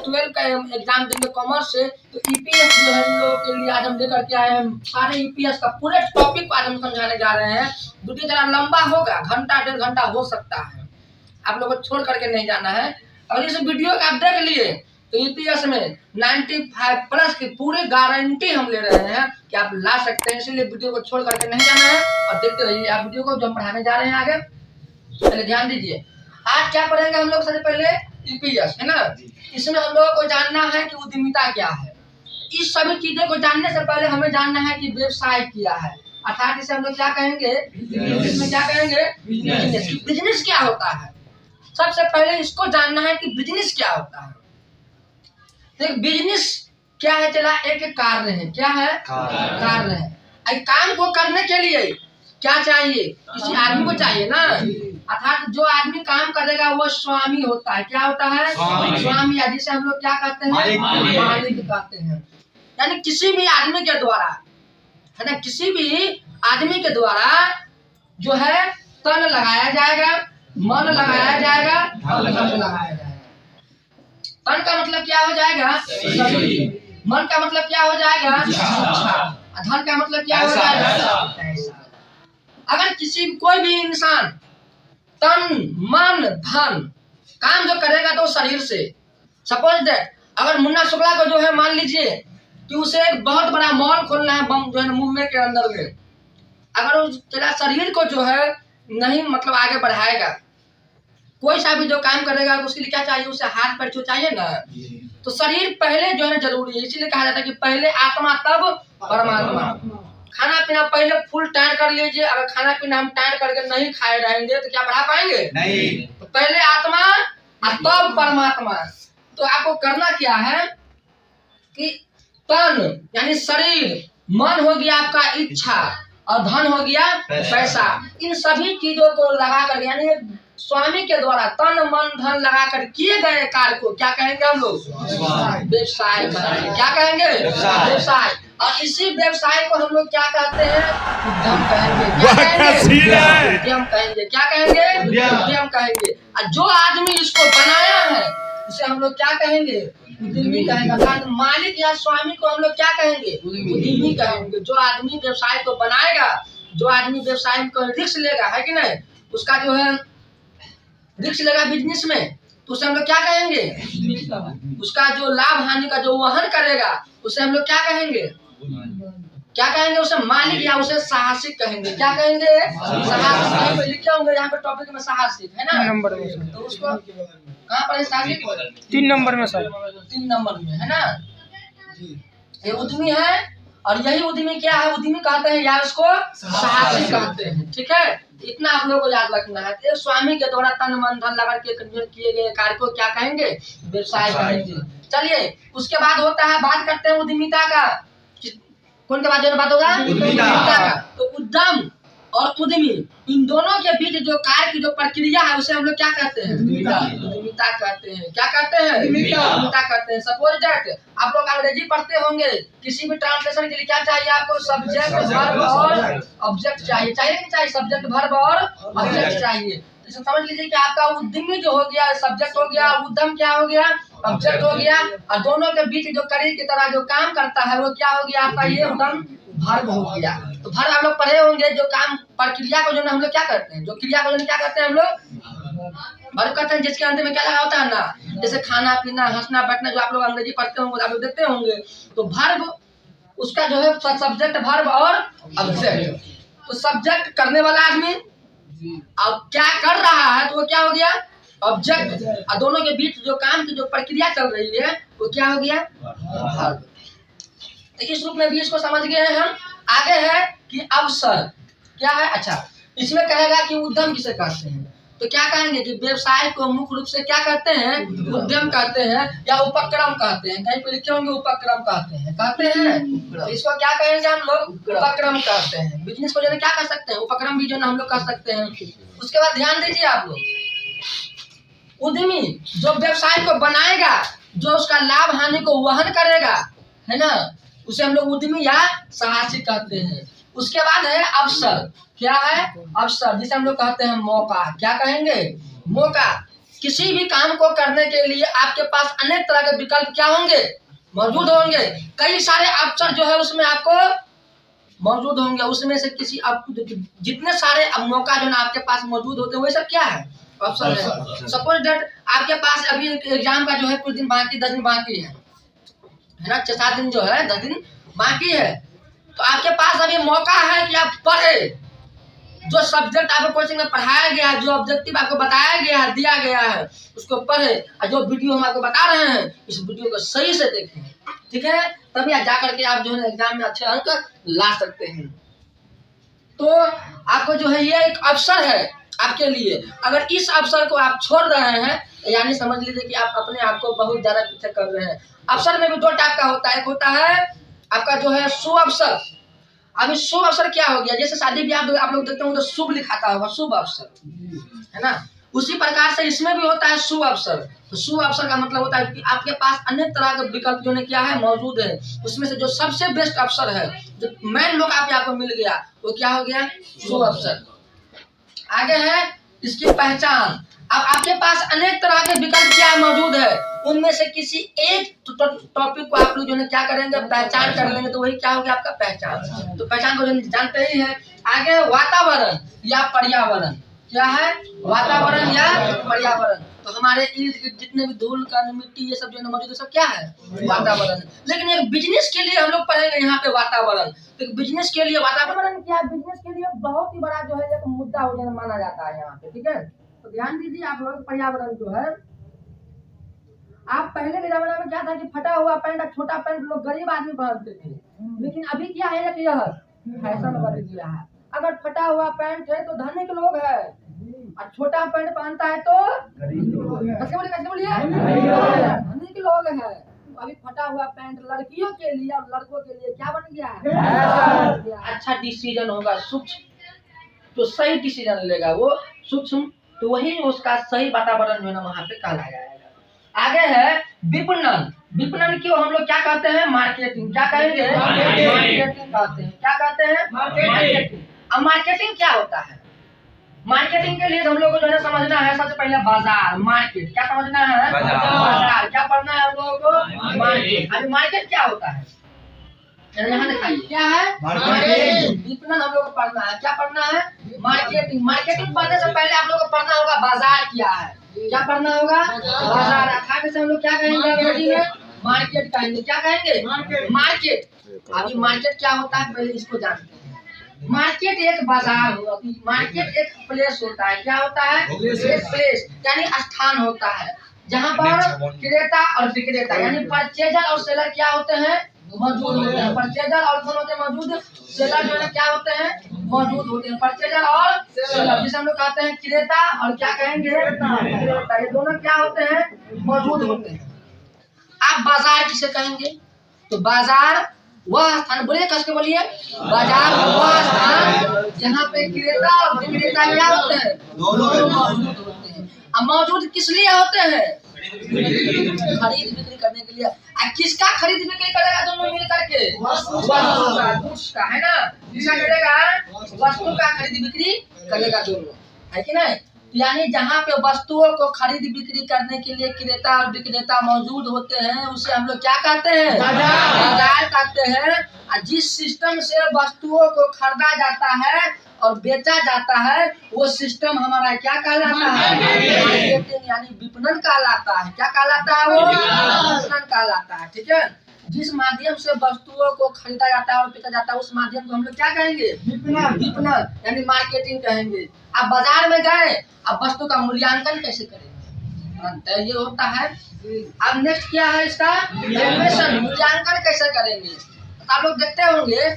12 का एग्जाम देंगे कॉमर्स से, तो ईपीएस जो है इन लोगों के लिए आज हम लेकर के आए हैं सारे ईपीएस का पूरे टॉपिक को आज हम समझाने जा रहे हैं। वीडियो जरा लंबा होगा, घंटा 1.5 घंटा हो सकता है, आप लोगों को छोड़ करके नहीं जाना है। अगर इस वीडियो का आप देख लिए तो ईपीएस में 95+ की पूरी गारंटी हम ले रहे हैं कि आप ला सकते हैं, इसलिए वीडियो को छोड़ करके नहीं जाना है और देखते रहिए आप वीडियो को जो हम पढ़ाने जा रहे हैं आगे। पहले ध्यान दीजिए, आज क्या पढ़ेंगे हम लोग सबसे पहले ईपीएस, है ना। इसमें हम लोगों को जानना है कि उद्यमिता क्या है। इस सभी चीजों को जानने से पहले हमें जानना है कि व्यवसाय क्या है, अर्थात इसे हम लोग क्या कहेंगे, इसमें क्या कहेंगे, बिजनेस। बिजनेस क्या होता है, सबसे पहले इसको जानना है कि बिजनेस क्या होता है। तो बिजनेस क्या है, चला एक कार्य है, क्या है, कार्य है। काम को करने के लिए क्या चाहिए, किसी आदमी को चाहिए ना, अर्थात जो आदमी काम करेगा वो स्वामी होता है। क्या होता है, स्वामी, या जिसे हम लोग क्या कहते हैं, मालिक कहते हैं। यानी किसी भी आदमी के द्वारा, है ना, किसी भी आदमी के द्वारा जो है तन लगाया जाएगा, मन लगाया जाएगा, धन लगाया जाएगा। तन का मतलब क्या हो जाएगा, मन का मतलब क्या हो जाएगा, धन का मतलब क्या हो जाएगा, पैसा। अगर कोई भी इंसान तन मन धन काम जो करेगा तो शरीर से, सपोज दैट अगर मुन्ना शुक्ला को जो है मान लीजिए कि उसे एक बहुत बड़ा मॉल खोलना है बम जो है मुंबई के अंदर में, अगर उस तेरा शरीर को जो है नहीं मतलब आगे बढ़ाएगा, कोई सा भी जो काम करेगा तो उसके लिए क्या चाहिए, उसे हाथ पैर जो चाहिए ना, तो शरीर पहले जो है ना जरूरी है। इसीलिए कहा जाता है कि पहले आत्मा तब परमात्मा। खाना पीना पहले फुल टाइट कर लीजिए, अगर खाना पीना हम टाइट करके नहीं खाए रहेंगे तो क्या बढ़ा पाएंगे, नहीं। तो पहले आत्मा और तब परमात्मा। तो आपको करना क्या है कि तन यानी शरीर, मन हो गया आपका इच्छा, और धन हो गया पैसा, इन सभी चीजों को लगा कर यानी स्वामी के द्वारा तन मन धन लगाकर किए गए कार्य को क्या कहेंगे हम लोग, व्यवसाय कहेंगे। क्या कहेंगे, व्यवसाय। और इसी व्यवसाय को हम लोग क्या कहते हैं, उद्यम कहेंगे। क्या कहेंगे, उद्यम कहेंगे। क्या कहेंगे, उद्यम कहेंगे। और जो आदमी इसको बनाया है उसे हम लोग क्या कहेंगे, उद्यमी कहेंगे। मालिक या स्वामी को हम लोग क्या कहेंगे, उद्यमी कहेंगे। जो आदमी व्यवसाय को बनाएगा, जो आदमी व्यवसाय को रिस्क लेगा, है कि नहीं, उसका जो है रिस्क लेगा बिजनेस में, तो उसे हम लोग क्या कहेंगे, उसका जो लाभ हानि का जो वहन करेगा उसे हम लोग क्या कहेंगे, क्या कहेंगे, उसे मालिक या उसे साहसिक कहेंगे। क्या कहेंगे, साहसिक। लिखे होंगे यहाँ पे टॉपिक में साहसिक, है ना, नंबर में। तो उसको कहाँ पर है साहसिक, 3 नंबर में सर, 3 नंबर में, है ना। ये उद्यमी है, और यही उद्यमी क्या है, उद्यमी कहते हैं या उसको साहसिक कहते हैं। ठीक है, इतना आप लोगों को याद रखना है। तो स्वामी के द्वारा तन मन धन लगा के किए गए कार्य को क्या कहेंगे, व्यवसाय कहेंगे। चलिए उसके बाद होता है, बात करते हैं उद्यमिता का। कौन के बाद जो बात होगा, उद्यमिता का। तो उद्यम और उद्यमी इन दोनों के बीच जो कार्य की जो प्रक्रिया है उसे हम लोग क्या कहते हैं, उद्यमिता कहते हैं। क्या कहते हैं, उद्यमिता कहते हैं। सपोज दैट आप लोग अंग्रेजी पढ़ते होंगे, किसी भी ट्रांसलेशन के लिए क्या चाहिए आपको, सब्जेक्ट वर्ब और ऑब्जेक्ट चाहिए। चाहिए नहीं चाहिए, सब्जेक्ट वर्ब और ऑब्जेक्ट चाहिए। तो समझ लीजिए कि आपका उद्यमी जो हो गया सब्जेक्ट हो गया, उद्यम क्या हो गया, ऑब्जेक्ट हो गया, और दोनों के बीच जो कड़ी की तरह जो काम करता है वो क्या हो गया आपका, ये उद्यम वर्ब हो गया। तो वर्ब आप लोग पढ़े होंगे, जो काम प्रक्रिया को जो हम लोग क्या करते हैं, जो क्रिया को जो क्या करते हैं हम लोग वर्ब करते हैं, जिसके अंत में क्या लगा होता है ना, जैसे खाना पीना हंसना बैठना, जो आप लोग अंग्रेजी पढ़ते होंगे आप लोग देखते होंगे। तो वर्ब उसका जो है सब्जेक्ट वर्ब और ऑब्जेक्ट। तो सब्जेक्ट करने वाला आदमी अब क्या कर रहा है तो वो क्या हो गया, ऑब्जेक्ट। और दोनों के बीच जो काम की जो प्रक्रिया चल रही है वो क्या हो गया, वर्ब। इस रूप में भी इसको समझ गए हैं हम। आगे है कि अवसर क्या है, अच्छा इसमें कहेगा कि उद्यम किसे कहते हैं, तो क्या कहेंगे कि व्यवसाय को मुख्य रूप से क्या कहते हैं, उद्यम कहते हैं या उपक्रम कहते हैं। कहीं पे लिखे होंगे उपक्रम कहते हैं, तो इसको क्या कहेंगे हम लोग, उपक्रम कहते हैं। बिजनेस को जो क्या कर सकते हैं, उपक्रम भी जो हम लोग कर सकते हैं। उसके बाद ध्यान दीजिए आप लोग, उद्यमी जो व्यवसाय को बनाएगा, जो उसका लाभ हानि को वहन करेगा, है ना, उसे हम लोग उद्यमी या साहसिक कहते हैं। उसके बाद है अवसर। क्या है, अवसर, जिसे हम लोग कहते हैं मौका। क्या कहेंगे, मौका। किसी भी काम को करने के लिए आपके पास अनेक तरह के विकल्प क्या होंगे, मौजूद होंगे। कई सारे अवसर जो है उसमें आपको मौजूद होंगे। उसमें से किसी जितने सारे मौका जो है आपके पास मौजूद होते हैं, वही सब क्या है, अवसर है। सपोज दैट आपके पास अभी एग्जाम का जो है कुछ दिन बाकी, 10 दिन बाकी है ना, 6-7 दिन जो है, 10 दिन बाकी है। तो आपके पास अभी मौका है कि आप पढ़े, जो सब्जेक्ट आपको कोचिंग में पढ़ाया गया है, जो ऑब्जेक्टिव आपको बताया गया है, दिया गया है, उसको पढ़े। और जो वीडियो हम आपको बता रहे हैं, इस वीडियो को सही से देखें, ठीक है, तभी जा करके आप जो है एग्जाम में अच्छे अंक ला सकते हैं। तो आपको जो है ये एक अवसर है आपके लिए। अगर इस अवसर को आप छोड़ रहे हैं, यानी समझ लीजिए कि आप अपने आप को बहुत ज्यादा पीछे कर रहे हैं। अवसर में भी 2 टाइप का होता है। एक होता है आपका जो है शुभ अवसर। अब इस शुभ अवसर क्या हो गया, जैसे शादी ब्याह आप लोग देखते हो तो शुभ लिखाता होगा, शुभ अवसर, है ना। उसी प्रकार से इसमें भी होता है शुभ अवसर। तो शुभ अवसर का मतलब होता है कि आपके पास अनेक तरह के विकल्प जो है क्या है, मौजूद है। उसमें से जो सबसे बेस्ट अवसर है, जो मेन लोग आपको मिल गया, वो क्या हो गया, शुभ अवसर। आगे है इसकी पहचान। अब आपके पास अनेक तरह के विकल्प क्या मौजूद है, उनमें से किसी एक टॉपिक को आप लोग जो है क्या करेंगे, पहचान कर लेंगे, तो वही क्या हो गया, आपका पहचान। तो पहचान को जो जानते ही है। आगे वातावरण या पर्यावरण, क्या है, वातावरण या पर्यावरण। तो हमारे इर्द गिर्द जितने भी धूल कण मिट्टी ये सब जो है मौजूद है, सब क्या है, वातावरण। लेकिन एक बिजनेस के लिए हम लोग पढ़ेंगे यहाँ पे वातावरण। तो बिजनेस के लिए वातावरण क्या, बिजनेस के लिए बहुत ही बड़ा जो है एक मुद्दा माना जाता है यहाँ पे, ठीक है। तो ध्यान दीजिए आप लोग, पर्यावरण जो है, आप पहले के जमाने में क्या था कि फटा हुआ पैंट, छोटा पैंट लोग गरीब आदमी पहनते थे। लेकिन अभी क्या है कि यह फैशन बन गया है। अगर फटा हुआ पैंट है तो धनिक लोग है, और छोटा पैंट पहनता है तो कैसे बोलिए धनिक लोग है। अभी फटा हुआ पैंट लड़कियों के लिए और लड़कों के लिए क्या बन गया है, अच्छा डिसीजन होगा, सूक्ष्म, तो सही डिसीजन लेगा वो सूक्ष्म, तो वही उसका सही वातावरण जो है ना वहाँ पे कहलाया जाएगा। आगे है विपणन। विपणन क्यों हम लोग क्या कहते हैं, मार्केटिंग। क्या कहेंगे, मार्केटिंग कहते हैं। क्या कहते हैं, मार्केटिंग। अब मार्केटिंग क्या होता है, मार्केटिंग के लिए हम लोग को जो है समझना है सबसे पहले बाजार, मार्केट। क्या समझना है, बाजार। क्या पढ़ना है हम लोगों को, मार्केट। अभी मार्केट क्या होता है, यहाँ दिखाइए, क्या है, मार्केटिंग। विपणन हम लोग को पढ़ना है, क्या पढ़ना है, मार्केटिंग। मार्केटिंग पढ़ने से पहले आप लोग को पढ़ना होगा बाजार क्या है। क्या पढ़ना होगा, बाजार। अखाड़े से हम लोग क्या कहेंगे, मार्केट कहेंगे। क्या कहेंगे, मार्केट। अभी मार्केट क्या होता है पहले इसको जानते हैं। मार्केट एक बाजार होगा, मार्केट एक प्लेस होता है। क्या होता है, एक प्लेस, यानी स्थान होता है जहाँ पर क्रेता और विक्रेता यानी परचेजर और सेलर क्या होते हैं, मौजूद होते हैं। परचेजर और कौन होते हैं, मौजूद, सेलर जो है क्या होते हैं, मौजूद होते हैं। परचेजर और सेलर, जिसे हम लोग कहते हैं क्रेता और क्या कहेंगे, विक्रेता, ये दोनों क्या होते हैं, मौजूद होते हैं। आप बाजार किसे कहेंगे, तो बाजार वह स्थान, बोलिए कस के बोलिए, बाजार वह स्थान जहाँ पे क्रेता और विक्रेता क्या होते हैं, दोनों मौजूद होते हैं। अब मौजूद किस लिए होते हैं, खरीद बिक्री करने के लिए। किसका खरीद बिक्री करेगा, दोनों मिल करके, वस्तु का, है ना, किसका करेगा, वस्तु का खरीद बिक्री करेगा, दोनों, है कि नहीं। यानी जहाँ पे वस्तुओं को खरीद बिक्री करने के लिए क्रेता और विक्रेता मौजूद होते हैं, उसे हम लोग क्या कहते हैं, बाजार कहते हैं। और जिस सिस्टम से वस्तुओं को खरीदा जाता है और बेचा जाता है, वो सिस्टम हमारा क्या कहलाता है, मार्केटिंग यानी विपणन कहलाता है। क्या कहलाता है, वो विपणन कहलाता है, ठीक है। जिस माध्यम से वस्तुओं को खरीदा जाता है और बेचा जाता है, उस माध्यम को हम लोग क्या कहेंगे, विपणन यानी मार्केटिंग कहेंगे। आप बाजार में गए, अब वस्तु का मूल्यांकन कैसे करेंगे, ये होता है। अब नेक्स्ट क्या है इसका, वैल्यूएशन, मूल्यांकन कैसे करेंगे। आप लोग देखते होंगे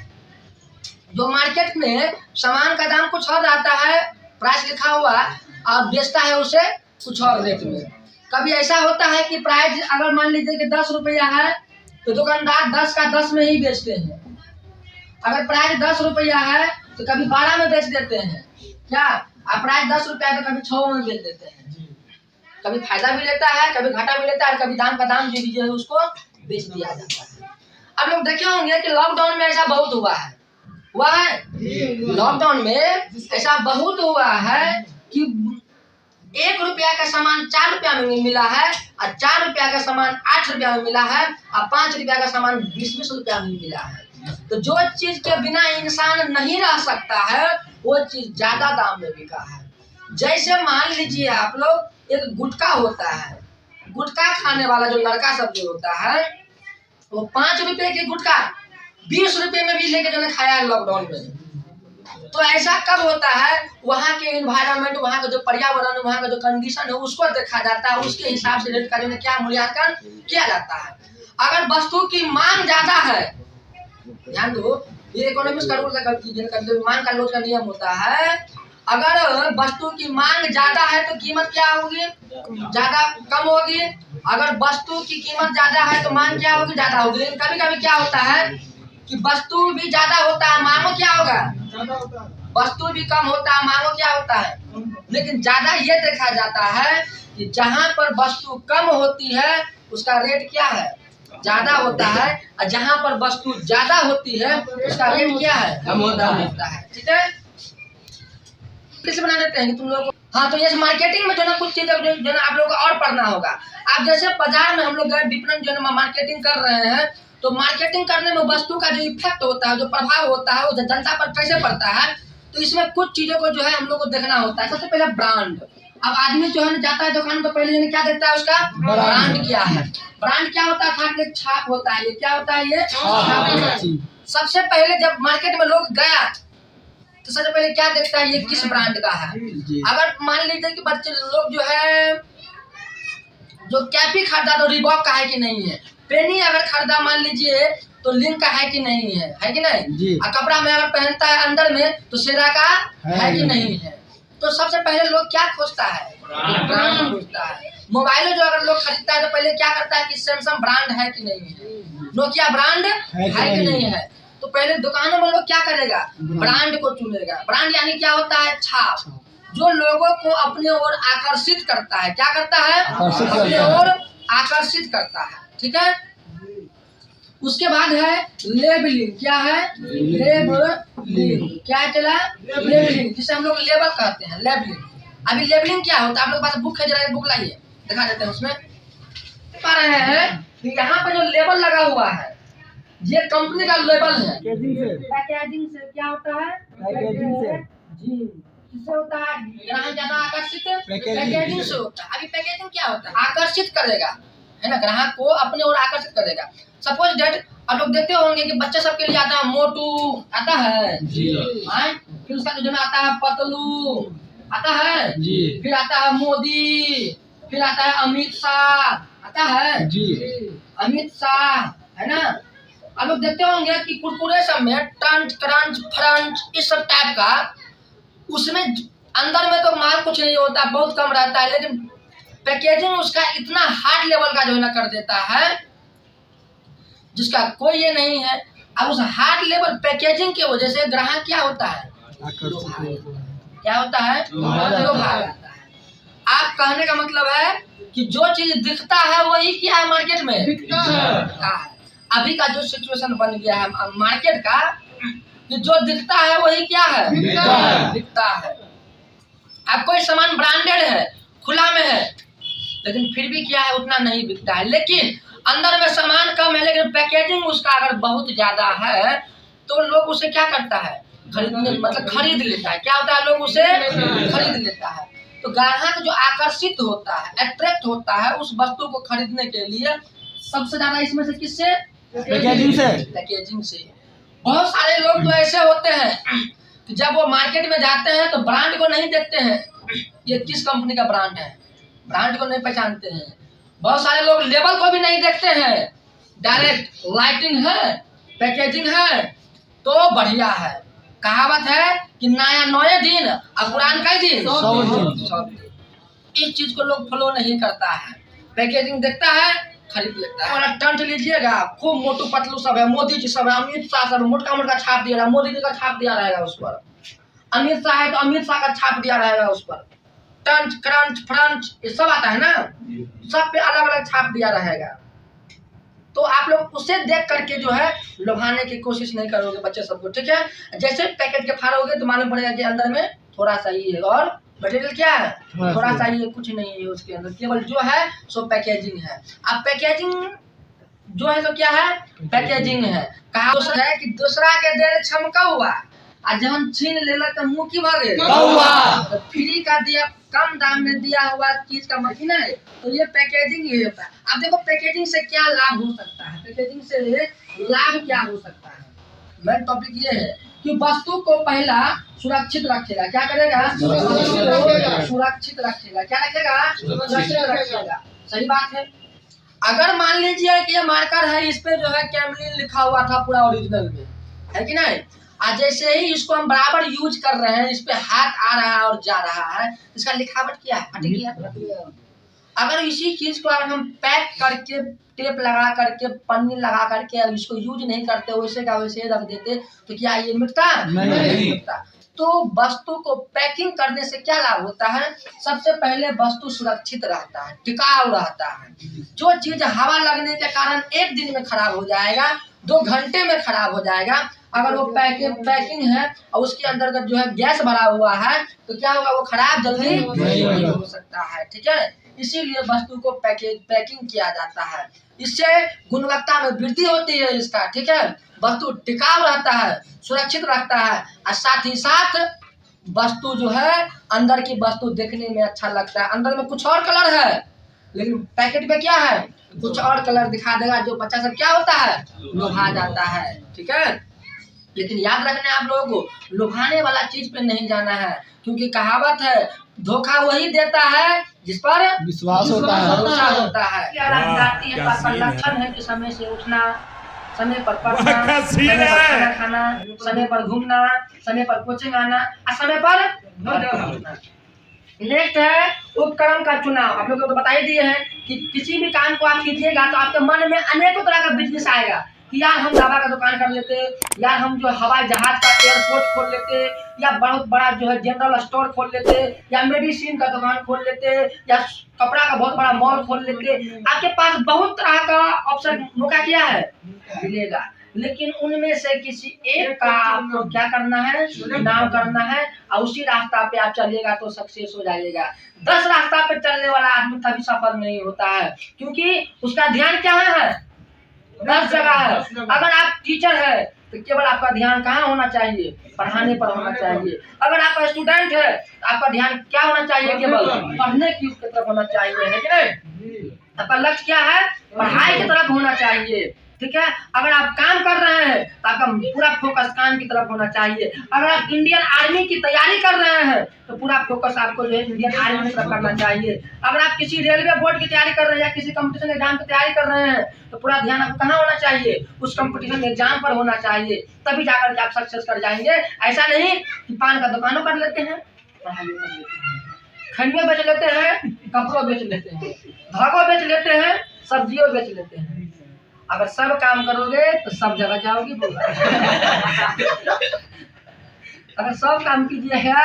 जो मार्केट में सामान का दाम कुछ और आता है, प्राइस लिखा हुआ, और बेचता है उसे कुछ और रेट में। कभी ऐसा होता है कि प्राइस अगर मान लीजिए कि 10 रुपया है, तो दुकानदार 10 का 10 में ही बेचते हैं। अगर प्राइस 10 रुपया है तो कभी 12 में बेच देते हैं। क्या, अब प्राइस 10 रुपया है तो कभी 6 में बेच देते हैं। कभी फायदा भी लेता है, कभी घाटा भी लेता है, कभी दाम का दाम जो है उसको बेच दिया जाता है। अब लोग देखे होंगे कि लॉकडाउन में ऐसा बहुत हुआ है, हुआ है लॉकडाउन में ऐसा बहुत हुआ है कि 1 रुपया का सामान 4 रुपया में मिला है, और 4 रुपया का सामान 8 रुपया में मिला है, और 5 रुपया का सामान 20-20 रुपया में मिला है। तो जो चीज के बिना इंसान नहीं रह सकता है वो चीज ज्यादा दाम में बिका है। जैसे मान लीजिए आप लोग, एक गुटखा होता है, गुटखा खाने वाला जो लड़का सब जो होता है वो 5 रुपए की गुटखा 20 रुपए में भी लेके जो खाया है लॉकडाउन में। तो ऐसा कब होता है, वहाँ के एनवायरनमेंट, वहाँ का जो पर्यावरण, वहाँ का जो कंडीशन है उसको देखा जाता है, उसके हिसाब से रेट का क्या मूल्यांकन किया जाता है। अगर वस्तु की मांग ज्यादा है, ध्यान दो, ये इकोनॉमिक्स का रूल मांग का लोच का नियम होता है। अगर वस्तु की मांग ज्यादा है तो कीमत क्या होगी, ज्यादा कम होगी। अगर वस्तु की कीमत ज्यादा है तो मांग क्या होगी, ज्यादा होगी। लेकिन कभी कभी क्या होता है कि वस्तु भी ज्यादा होता है, मांगो क्या होगा, वस्तु भी कम होता है, मांगो क्या होता है। लेकिन ज्यादा ये देखा जाता है कि जहाँ पर वस्तु कम होती है उसका रेट क्या है, ज्यादा होता है, और जहाँ पर वस्तु ज्यादा होती है उसका रेट क्या है, कम होता है। ठीक है, कैसे बना देते हैं तुम लोग। हाँ, तो ये मार्केटिंग में जो ना कुछ चीजें जो ना आप लोग को और पढ़ना होगा। आप जैसे बाजार में हम लोग विपणन जो ना मार्केटिंग कर रहे हैं, तो मार्केटिंग करने में वस्तु का जो इफेक्ट होता है, जो प्रभाव होता है, वो जनता पर कैसे पड़ता है, तो इसमें कुछ चीजों को जो है हम लोग को देखना होता है। सबसे पहले ब्रांड। अब आदमी जो है जाता है दुकान में तो पहले क्या देखता है, उसका ब्रांड क्या है। ब्रांड क्या होता है, एक छाप होता है। ये क्या होता है, ये छाप। सबसे पहले जब मार्केट में लोग गया तो सबसे पहले क्या देखता है, ये किस ब्रांड का है। अगर मान लीजिए कि बच्चे लोग जो है जो कैपी खरीदा तो रिबॉक का है कि नहीं है, पेनी अगर खरीदा मान लीजिए तो लिंक का है कि नहीं है कि नहीं। और कपड़ा में अगर पहनता है अंदर में तो शेरा का है कि नहीं है। तो सबसे पहले लोग क्या खोजता है, ब्रांड खोजता है। मोबाइल जो अगर लोग खरीदता है तो पहले क्या करता है कि सैमसंग ब्रांड है कि नहीं है, नोकिया ब्रांड है कि नहीं है। तो पहले दुकानों में लोग क्या करेगा, ब्रांड को चुनेगा। ब्रांड यानी क्या होता है, छाप, जो लोगों को अपने ओर आकर्षित करता है। क्या करता है, अपने ओर आकर्षित करता है। ठीक है, उसके बाद है लेबलिंग। क्या है, लेबलिंग। क्या चला, लेबलिंग, जिसे हम लोग लेबल कहते हैं, लेबलिंग। अभी लेबलिंग क्या होता है, आप लोग पास बुक है, जरा बुक लाइए, दिखा देते हैं। उसमें पा रहे हैं कि यहाँ पे जो लेबल लगा हुआ है ये कंपनी का लेबल है। पैकेजिंग से क्या होता है, पैकेजिंग से जी, इससे होता है ग्राहक ज्यादा आकर्षित, पैकेजिंग से होता है। अभी पैकेजिंग क्या होता है, आकर्षित करेगा, है ना, ग्राहक को अपने ओर आकर्षित करेगा। सपोज डेट आप लोग देखते होंगे कि बच्चे सबके लिए आता है मोटू, आता है जी, फिर उसका जो आता है पतलू, आता है जी, फिर आता है मोदी, फिर आता है अमित शाह, आता है जी, अमित शाह, है ना। आप लोग देखते होंगे कि कुरकुरे सब में टंच, क्रंच, फ्रंच, इस सब टाइप का, उसमें अंदर में तो माल कुछ नहीं होता, बहुत कम रहता है, लेकिन पैकेजिंग उसका इतना हार्ड लेवल का जो है ना कर देता है जिसका कोई ये नहीं है। अब उस हार्ड लेवल पैकेजिंग की वजह से ग्राहक क्या होता है, क्या होता है, लोभा जाता है। आप कहने का मतलब है कि जो चीज दिखता है वही क्या है, मार्केट में बिकता है। अभी का जो सिचुएशन बन गया है मार्केट का, कि जो दिखता है वही क्या है, बिकता है। अब कोई सामान ब्रांडेड है, खुला में है, लेकिन फिर भी क्या है, उतना नहीं बिकता है। लेकिन अंदर में सामान कम है, लेकिन पैकेजिंग उसका अगर बहुत ज्यादा है तो लोग उसे क्या करता है, खरीदने, मतलब खरीद लेता है। क्या होता है, लोग उसे खरीद लेता है। तो ग्राहक जो आकर्षित होता है, अट्रैक्ट होता है उस वस्तु को खरीदने के लिए, सबसे ज्यादा इसमें से किससे, पैकेजिंग से। पैकेजिंग से बहुत सारे लोग तो ऐसे होते हैं कि जब वो मार्केट में जाते हैं तो ब्रांड को नहीं देखते हैं ये किस कंपनी का ब्रांड है, ब्रांड को नहीं पहचानते हैं। बहुत सारे लोग लेबल को भी नहीं देखते हैं, डायरेक्ट लाइटिंग है, पैकेजिंग है तो बढ़िया है। कहावत है कि नया नए दिन और पुरान का दिन सब दिन। इस चीज को लोग फॉलो नहीं करता है, पैकेजिंग देखता है, खरीद लेता है। टंट लीजिएगा, खूब मोटू पतलू सब है, मोदी जी सब है, अमित शाह सब, मोटा मोटा छाप दिया रहा, मोदी जी का छाप दिया रहेगा उस पर। अमित शाह है तो अमित शाह का छाप दिया रहेगा उस पर। टंच, क्रंच, फ्रंच, ये सब आता है ना, सब पे अलग अलग छाप दिया रहेगा। तो आप लोग उसे देख करके जो है लुभाने की कोशिश नहीं करोगे बच्चे सबको, ठीक है। जैसे पैकेट के फाड़ोगे तो मालूम पड़ेगा कि अंदर में थोड़ा सा ही है और मटेरियल क्या है, थोड़ा सा ये कुछ नहीं है उसके अंदर, केवल जो है सो पैकेजिंग है। अब पैकेजिंग जो है तो क्या है, पैकेजिंग है। कहा है कि दूसरा के दे छमका हुआ और जब हम छीन लेला तो मुंह की भागे, तो फ्री का दिया कम दाम में दिया हुआ चीज का महीना है, तो ये पैकेजिंग ही होता है। अब देखो पैकेजिंग से क्या लाभ हो सकता है, पैकेजिंग से लाभ क्या हो सकता है। मेन टॉपिक ये है कि वस्तु को पहला सुरक्षित रखेगा। क्या करेगा, सुरक्षित रखेगा। क्या रखेगा, सुरक्षित रखेगा। सही बात है। अगर मान लीजिए कि ये मार्कर है, इस पे जो है कैमलिन लिखा हुआ था पूरा ओरिजिनल में, है कि नहीं। आज जैसे ही इसको हम बराबर यूज कर रहे हैं, इस पे हाथ आ रहा है और जा रहा है, इसका लिखावट क्या है, हट गया। अगर इसी चीज को अगर हम पैक करके टेप लगा करके पन्नी लगा करके इसको यूज नहीं करते, वैसे का वैसे रख देते, तो क्या ये मिटता नहीं मिटता। तो वस्तु को पैकिंग करने से क्या लाभ होता है, सबसे पहले वस्तु सुरक्षित रहता है, टिकाऊ रहता है। जो चीज हवा लगने के कारण एक दिन में खराब हो जाएगा, 2 घंटे में खराब हो जाएगा, अगर वो पैकिंग है और उसके अंतर्गत जो है गैस भरा हुआ है, तो क्या होगा, वो खराब जल्दी नहीं हो सकता है। ठीक है, इसीलिए वस्तु को पैकिंग किया जाता है। इससे गुणवत्ता में वृद्धि होती है इसका। ठीक है, वस्तु टिकाऊ रहता है, सुरक्षित रखता है, और साथ ही साथ वस्तु जो है अंदर की वस्तु देखने में अच्छा लगता है। अंदर में कुछ और कलर है, लेकिन पैकेट में क्या है, कुछ और कलर दिखा देगा, जो बच्चा सब क्या होता है, लुभा जाता है। ठीक है, लेकिन याद रखना है आप लोगों को, लुभाने वाला चीज पे नहीं जाना है, क्योंकि कहावत है, धोखा वही देता है जिस पर विश्वास होता है, भरोसा होता है। लक्षण है कि समय से उठना, समय पर पढ़ना, समय पर खाना खाना, समय पर घूमना, समय पर कोचिंग आना और समय पर पहुंचना। नेक्स्ट है उपकरण का चुनाव। आप लोगों को तो बता ही दिए हैं कि किसी भी काम को आप कीजिएगा तो आपके मन में अनेकों तरह का बिजनेस आएगा कि यार हम दवा का दुकान कर लेते, यार हम जो हवाई जहाज का एयरपोर्ट खोल लेते, या बहुत बड़ा जो है जनरल स्टोर खोल लेते, या मेडिसिन का दुकान खोल लेते, या कपड़ा का बहुत बड़ा मॉल खोल लेते। आपके पास बहुत तरह का ऑप्शन मौका क्या है मिलेगा, लेकिन उनमें से किसी एक का आपको क्या करना है, चुनाव करना है, और उसी रास्ता पे आप चलिएगा तो सक्सेस हो जाइएगा। 10 रास्ता पे चलने वाला आदमी कभी सफल नहीं होता है, क्योंकि उसका ध्यान क्या है, 10 जगह है। अगर आप टीचर है तो केवल आपका ध्यान कहाँ होना चाहिए, पढ़ाने पर होना चाहिए। अगर आप स्टूडेंट है तो आपका ध्यान क्या होना चाहिए, केवल पढ़ने की तरफ होना चाहिए, है कि नहीं। आपका लक्ष्य क्या है, पढ़ाई की तरफ होना चाहिए। ठीक है, अगर आप काम कर रहे हैं तो आपका पूरा फोकस काम की तरफ होना चाहिए। अगर आप इंडियन आर्मी की तैयारी कर रहे हैं तो पूरा फोकस आपको जो है इंडियन आर्मी की तरफ करना चाहिए। अगर आप किसी रेलवे बोर्ड की तैयारी कर रहे हैं या किसी कंपटीशन एग्जाम की तैयारी कर रहे हैं तो पूरा ध्यान आपको कहाँ होना चाहिए, उस कंपटीशन एग्जाम पर होना चाहिए, तभी जाकर के आप सक्सेस कर जाएंगे। ऐसा नहीं कि पान का दुकानों कर लेते हैं, पढ़ाई कर लेते हैं, खंडियों बेच लेते हैं, कपड़ों बेच लेते हैं, धागों बेच लेते हैं, सब्जियों बेच लेते हैं। अगर सब काम करोगे तो सब जगह जाओगी। अगर सब काम कीजिएगा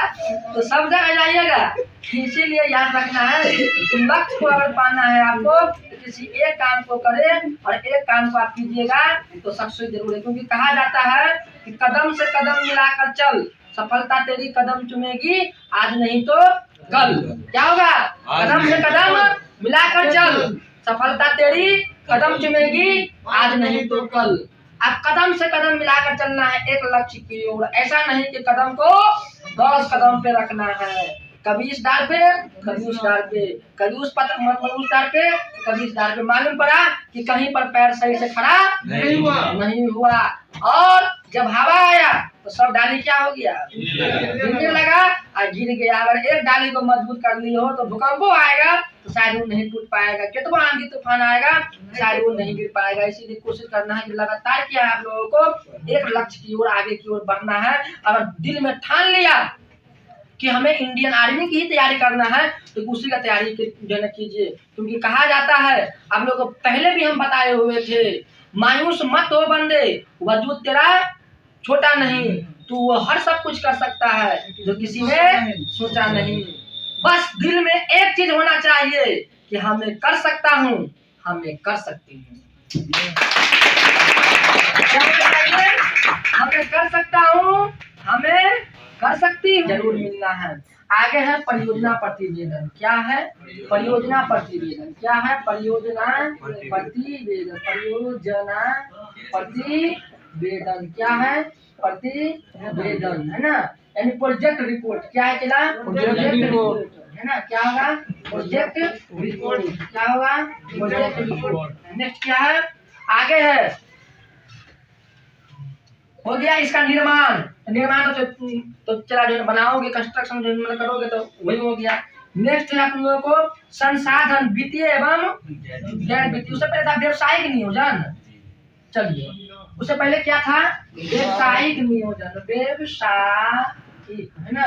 तो सब जगह जाइएगा। इसीलिए याद रखना है कि लक्ष्य को अगर पाना है आपको तो किसी एक काम को करें और एक काम को आप कीजिएगा तो सक्सेस जरूर है। क्योंकि कहा जाता है कि कदम से कदम मिलाकर चल, सफलता तेरी कदम चुमेगी, आज नहीं तो कल। क्या होगा, कदम से कदम मिलाकर चल, सफलता तेरी कदम चुमेगी, आज नहीं तो कल। अब कदम से कदम मिलाकर चलना है एक लक्ष्य की ओर। ऐसा नहीं कि कदम को 10 कदम पे रखना है, कभी इस डाल पे, कभी उस डाल पे, कभी उस डाल पे, कभी इस डाल पे। मालूम पड़ा कि कहीं पर पैर सही से खड़ा नहीं हुआ, और जब हवा आया तो सब डाली क्या हो गया, गिरने लगा और गिर गया। अगर एक डाली को मजबूत कर ली हो तो भूकंप आएगा तो शायद वो नहीं टूट पाएगा, कितना आंधी तूफान आएगा शायद वो नहीं गिर पाएगा। इसीलिए कोशिश करना है कि लगातार क्या है आप लोगों को एक लक्ष्य की ओर, आगे की ओर बढ़ना है। अगर दिल में ठान लिया कि हमें इंडियन आर्मी की ही तैयारी करना है तो उसी का तैयारी कीजिए। क्योंकि कहा जाता है, आप लोगों को पहले भी हम बताए हुए थे, मायूस मत हो बंदे, वजूद तेरा छोटा नहीं, तू वो हर सब कुछ कर सकता है जो किसी ने सोचा नहीं। बस दिल में एक चीज होना चाहिए कि हमें कर सकता हूँ, हमें कर सकती हूँ। हमें कर सकता हूँ, हमें कर सकती हूँ, जरूर मिलना है। आगे है परियोजना प्रतिवेदन। क्या है? परियोजना प्रतिवेदन। क्या है? परियोजना प्रतिवेदन। परियोजना प्रतिवेदन क्या है? प्रतिवेदन है ना, यानी प्रोजेक्ट रिपोर्ट। क्या है चला? प्रोजेक्ट रिपोर्ट है ना। क्या होगा? Project report. क्या होगा? Project report. नेक्स्ट क्या है? आगे है, हो गया इसका निर्माण। निर्माण तो चला जो बनाओगे, कंस्ट्रक्शन जो मतलब करोगे तो वही हो गया। नेक्स्ट है आप लोगों को संसाधन, वित्तीय एवं गैर वित्तीय। उससे पहले था व्यवसायिक नियोजन। चलिए, उससे पहले क्या था? व्यवसायिक नियोजन। व्यवसायिक है ना,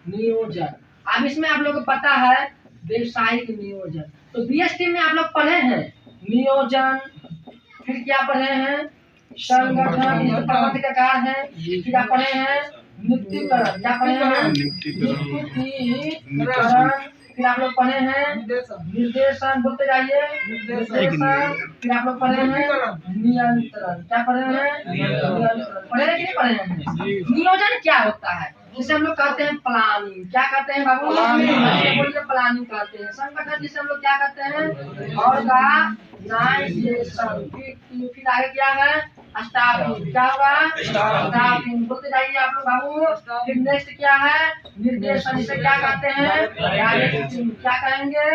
नियोजन। अब इसमें आप लोगों को पता है व्यवसायिक नियोजन, तो बीएसटी में आप लोग पढ़े हैं नियोजन, फिर क्या पढ़े हैं? संगठन, प्रबंध का कार्य है। फिर क्या पढ़े हैं? नियुक्तिकरण। क्या पढ़े हैं? नियुक्तिकरण। फिर आप लोग पढ़े हैं निर्देशन, बोलते जाइए निर्देशन। फिर आप लोग पढ़े हैं नियंत्रण। क्या पढ़े हैं? नियंत्रण। पढ़े हैं कि नहीं पढ़े हैं? नियोजन क्या होता है? जिसे हम लोग कहते हैं प्लानिंग। क्या कहते हैं बाबू? बोलिए प्लानिंग कहते हैं। संगठन जिसे हम लोग क्या कहते हैं? ऑर्गेनाइजेशन। फिर आगे क्या है? स्टाफिंग। क्या होगा? स्टाफिंग। बोलते जाइए आप लोग बाबू। फिर नेक्स्ट क्या है? निर्देशन। इसे क्या कहते हैं? डायरेक्टिंग। क्या कहेंगे?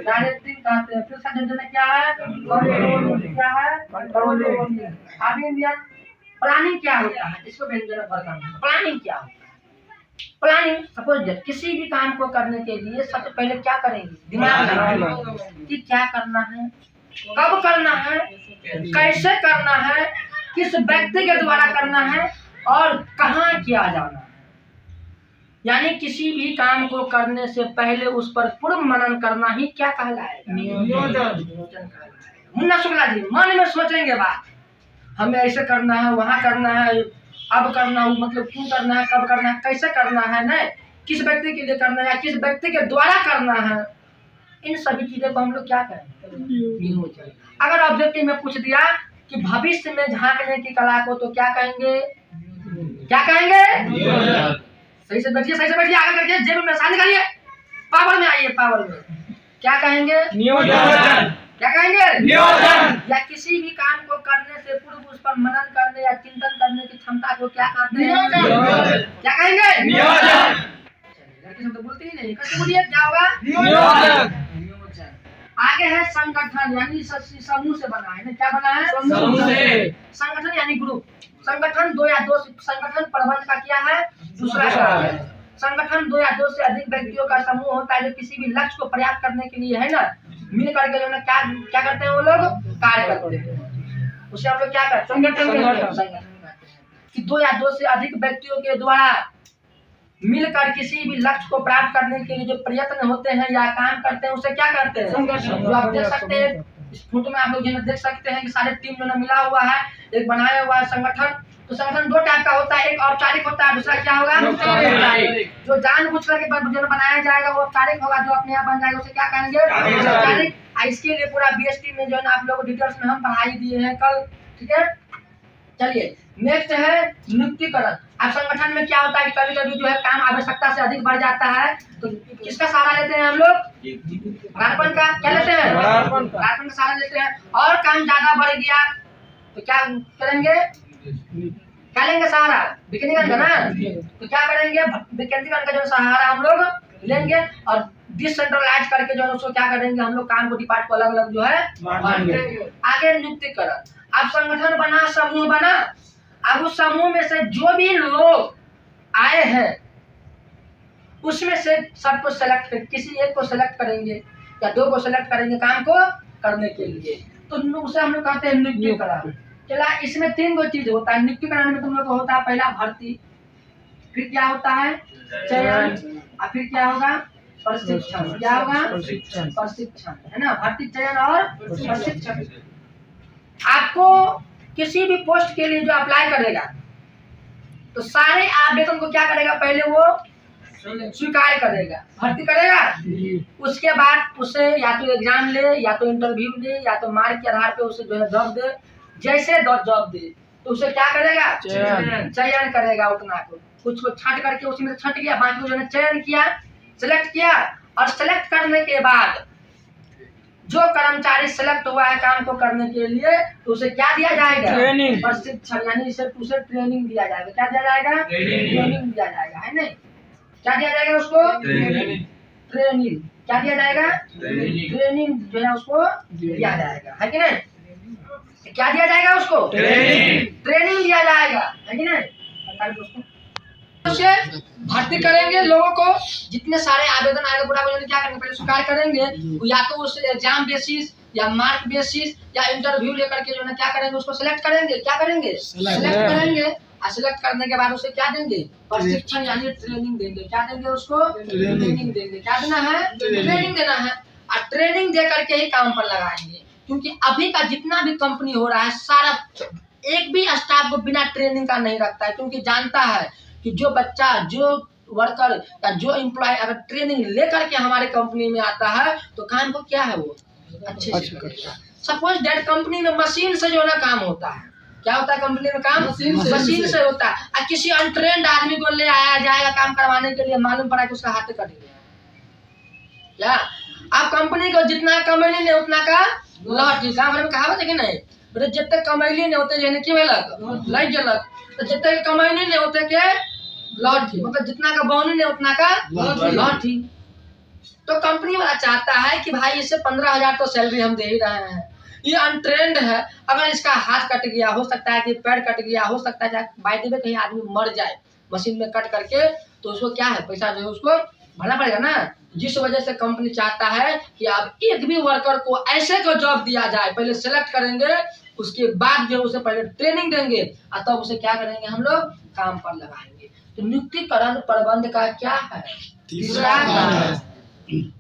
डायरेक्टिंग कहते हैं। फिर संयोजन क्या है? कंट्रोलिंग। क्या है? कंट्रोलिंग। अभी प्लानिंग क्या होता है? इसको व्यंजन करना। प्लानिंग क्या होता है? प्लानिंग, सपोज किसी भी काम को करने के लिए सबसे पहले क्या करेंगे? दिमाग लगाएंगे कि क्या करना है, कब करना है, कैसे करना है, किस व्यक्ति के द्वारा करना है और कहाँ किया जाना है। यानी किसी भी काम को करने से पहले उस पर पूर्ण मनन करना ही क्या कहलाएगा? नियोजन। मुन्ना शुक्ला जी मन में सोचेंगे बात, हमें ऐसे करना है, वहाँ करना है, अब करना है, मतलब क्यों करना है, कब करना है, कैसे करना है, नहीं किस व्यक्ति के लिए करना है या किस व्यक्ति के द्वारा करना है। इन सभी चीजों को हम लोग क्या करें? नियोजन। अगर ऑब्जेक्टिव में पूछ दिया कि भविष्य में झांकने की कला को, तो क्या कहेंगे? क्या कहेंगे? सही से बैठिए, सही से बैठिए, आगे करके जेब में साइन निकालिए, पावर में आइए, पावर में। क्या कहेंगे? नियोजन। क्या कहेंगे? नियोजन। या किसी भी काम को करने से पूर्व उस पर मनन करने या चिंतन करने की क्षमता को क्या कहते हैं? नियोजन। क्या कहेंगे? नियोजन। लड़की सब तो बोलते ही नहीं, कैसे बोलिए? क्या होगा? नियोजन। नियोजन। आगे है संगठन, यानी समूह से बना है ना। क्या बना है? समूह से। संगठन यानी ग्रुप। संगठन दो या दो, संगठन प्रबंध का क्या है? दूसरा शब्द है। संगठन दो या दो से अधिक व्यक्तियों का समूह होता है जो किसी भी लक्ष्य को प्राप्त करने के लिए है ना मिल करके जो ना क्या करते हैं? वो लोग कार्य करते हैं। उसे हम लोग क्या करते हैं? संगठन कहते हैं। कि दो या दो से अधिक व्यक्तियों के द्वारा मिलकर किसी भी लक्ष्य को प्राप्त करने के लिए जो प्रयत्न होते हैं या काम करते हैं उसे क्या करते हैं? संगठन। जो आप देख सकते हैं इस फोटो में, आप लोग जो देख सकते हैं कि सारे टीम जो ना मिला हुआ है, एक बनाया हुआ है संगठन। तो संगठन दो टाइप का होता है, एक औपचारिक होता है, दूसरा क्या होगा? औपचारिक। जो जानबूझ करके जो बनाया जाएगा वो औपचारिक होगा, जो अपने आप बन जाएगा उसे क्या कहेंगे? औपचारिक। इसके लिए पूरा बीएसटी में जो है ना आप लोग डिटेल्स में हम पढ़ाई दिए हैं कल, ठीक है। चलिए नेक्स्ट है नियुक्तिकरण। अब संगठन में क्या होता है कि कभी कभी जो है काम आवश्यकता से अधिक बढ़ जाता है, तो किसका सहारा लेते हैं हम लोग? बड़ापन का। क्या लेते हैं? बड़ापन का सहारा लेते हैं। और काम ज्यादा बढ़ गया तो क्या करेंगे? क्या लेंगे सहारा? विकेंद्रीकरण का ना। तो क्या करेंगे? विकेंद्रीकरण का जो सहारा हम लोग लेंगे और डिसेंट्रलाइज करके जो है उसको क्या करेंगे? हम लोग काम को डिपार्ट को अलग अलग जो है बांटेंगे। आगे नियुक्तिकरण। अब संगठन बना, समूह बना, अब उस समूह में से जो भी लोग आए हैं उसमें से सबको सेलेक्ट कर, किसी एक को सेलेक्ट करेंगे या दो को सेलेक्ट करेंगे काम को करने के लिए, तो उसे हम लोग कहते हैं नियुक्तिकरण। चला, इसमें तीन गो चीज होता है नियुक्तिकरण में। तुम लोग को होता है पहला भर्ती, फिर क्या होता है? चयन, और फिर क्या होगा? प्रशिक्षण। क्या होगा? प्रशिक्षण है ना। भर्ती, चयन और प्रशिक्षण। आपको किसी भी पोस्ट के लिए जो अप्लाई करेगा तो सारे आवेदन को क्या करेगा? पहले वो स्वीकार करेगा, भर्ती करेगा, उसके बाद उसे या तो एग्जाम ले या तो इंटरव्यू दे या तो मार्क के आधार पे उसे जो है जॉब दे। जैसे जॉब दे तो उसे क्या करेगा? चयन करेगा उतना को, कुछ को छांट करके उसमें छट गया, बाकी को जो है चयन किया, सिलेक्ट किया, और सिलेक्ट करने के बाद जो कर्मचारी सिलेक्ट हुआ है काम को करने के लिए तो उसे क्या दिया जाएगा? ट्रेनिंग। प्रशिक्षण, यानी उसे ट्रेनिंग दिया जाएगा। क्या दिया जाएगा? ट्रेनिंग दिया जाएगा, है नहीं? क्या दिया जाएगा उसको? ट्रेनिंग। क्या दिया जाएगा? ट्रेनिंग जो है उसको दिया जाएगा, है कि नहीं? क्या दिया जाएगा उसको? ट्रेनिंग दिया जाएगा, है कि नहीं? उसे भर्ती करेंगे लोगों को, जितने सारे आवेदन आएंगे पूरा क्या करेंगे? पहले स्वीकार करेंगे, या तो उस एग्जाम बेसिस या मार्क बेसिस या इंटरव्यू लेकर के जो है क्या करेंगे? उसको सिलेक्ट करेंगे। क्या करेंगे? सिलेक्ट करेंगे, और सिलेक्ट करने के बाद उसे क्या देंगे? प्रशिक्षण यानी ट्रेनिंग देंगे। क्या देंगे उसको? ट्रेनिंग देंगे। क्या देना है? ट्रेनिंग देना है, और ट्रेनिंग दे करके ही काम पर लगाएंगे। क्योंकि अभी का जितना भी कंपनी हो रहा है सारा एक भी स्टाफ को बिना ट्रेनिंग का नहीं रखता है, क्योंकि जानता है कि जो बच्चा, जो वर्कर या जो एम्प्लॉय अगर ट्रेनिंग लेकर के हमारे कंपनी में आता है तो काम को क्या है वो अच्छे से करेगा। सपोज दैट कंपनी में मशीन से जो है ना काम होता है, क्या होता है कंपनी में काम? मशीन से होता है। और किसी अनट्रेंड आदमी को ले आया जाएगा काम करवाने के लिए, मालूम पड़ा कि उसका हाथ कट गया। क्या आप कंपनी को जितना कमैली ने उतना का लहटी, गाँव में कहावत है कि नहीं? जब तक कमैली नहीं होते की भेलक लग गलक, तो जब तक कमैली नहीं होते के लहठी, मतलब जितना का बौनी नहीं उतना का लहठी। तो कंपनी वाला चाहता है कि भाई इससे 15,000 तो सैलरी हम दे ही रहे हैं, ये अनट्रेंड है, अगर इसका हाथ कट गया, हो सकता है कि पैर कट गया, हो सकता है बाय द वे कहीं आदमी मर जाए मशीन में कट करके, तो उसको क्या है? पैसा जो है उसको भरना पड़ेगा ना। जिस वजह से कंपनी चाहता है कि अब एक भी वर्कर को ऐसे को जॉब दिया जाए, पहले सिलेक्ट करेंगे, उसके बाद जो उसे पहले ट्रेनिंग देंगे, और तब उसे क्या करेंगे? हम लोग काम पर लगाएंगे। तो नियुक्तिकरण प्रबंध का क्या है? तीसरा कार्य।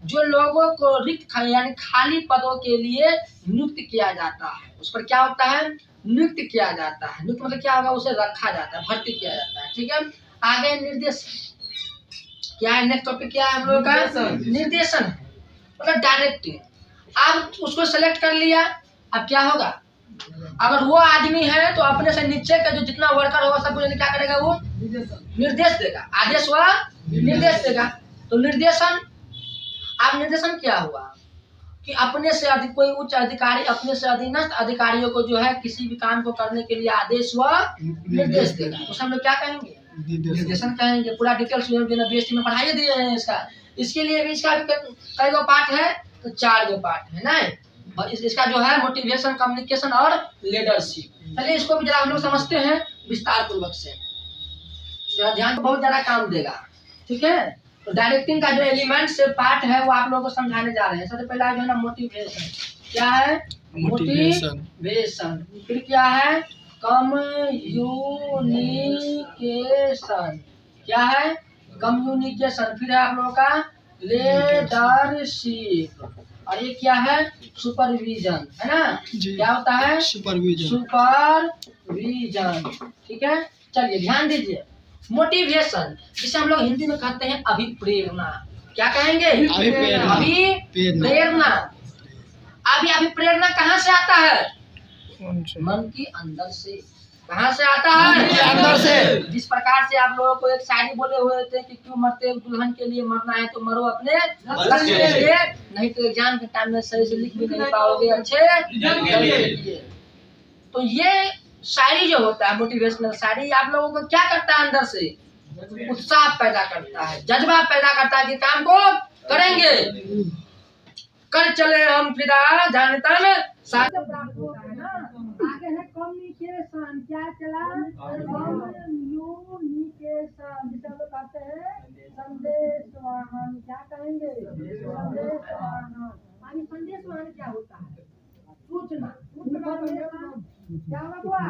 जो लोगों को रिक्त यानी खाली पदों के लिए नियुक्त किया जाता है, उस पर क्या होता है? नियुक्त किया जाता है। नियुक्त मतलब क्या होगा? उसे रखा जाता है, भर्ती किया जाता है। ठीक है, आगे निर्देश क्या है? नेक्स्ट टॉपिक क्या है हम लोग का? निर्देशन है, मतलब डायरेक्टिव। आप उसको सेलेक्ट कर लिया, अब क्या होगा? अगर वो आदमी है तो अपने से नीचे का जो जितना वर्कर होगा सब कुछ क्या करेगा? वो निर्देश देगा, आदेश व निर्देश देगा। तो निर्देशन, आप निर्देशन क्या हुआ कि अपने से अधिक कोई उच्च अधिकारी अपने से अधीनस्थ अधिकारियों को जो है किसी भी काम को करने के लिए आदेश व निर्देश देगा, उसे हम लोग क्या कहेंगे? निर्देशन कहेंगे। पूरा डिटेल्स बीएसटी में पढ़ाई दिए हैं इसका। इसके लिए भी इसका कई गो पार्ट है? तो 4 गो पार्ट है ना। और इसका जो है मोटिवेशन, कम्युनिकेशन और लीडरशिप। चलिए इसको भी जरा हम लोग समझते हैं विस्तार पूर्वक से, जरा ध्यान को बहुत ज्यादा काम देगा। ठीक है, तो डायरेक्टिंग का जो एलिमेंट से पार्ट है वो आप लोगों को समझाने जा रहे हैं। सबसे पहला जो है ना मोटिवेशन। क्या है? मोटिवेशन। फिर क्या है? कम्युनिकेशन। क्या है? कम्युनिकेशन। फिर है आप लोगों का लीडरशिप, और ये क्या है? सुपरविजन, है ना? क्या होता है? सुपरविजन। ठीक है, चलिए ध्यान दीजिए। मोटिवेशन जिसे हम लोग हिंदी में कहते हैं अभिप्रेरणा। क्या कहेंगे? अभिप्रेरणा। अभिप्रेरणा कहाँ से आता है? मन के अंदर से। कहाँ से आता है? अंदर से। जिस प्रकार से आप लोगों को एक शायरी बोले हुए थे कि क्यों मरते हो दुल्हन के लिए, मरना है तो मरो अपने लक्ष्य के लिए, नहीं तो एग्जाम के टाइम में सही से लिख भी नहीं पाओगे अच्छे रिजल्ट के लिए। तो ये शायरी जो होता है मोटिवेशनल शायरी आप लोगों को क्या करता है? अंदर से उत्साह पैदा करता है, जज्बा पैदा करता है कि काम को करेंगे, कर चले हम फिदा जानता न साथ प्राप्त होता है ना। आगे है कम्युनिकेशन। क्या चला? कम्युनिकेशन जिसे हम लोग कहते हैं संदेशवाहन। क्या कहेंगे? संदेशवाहन। यानी संदेशवाहन क्या होता है? सूचना। क्या हुआ?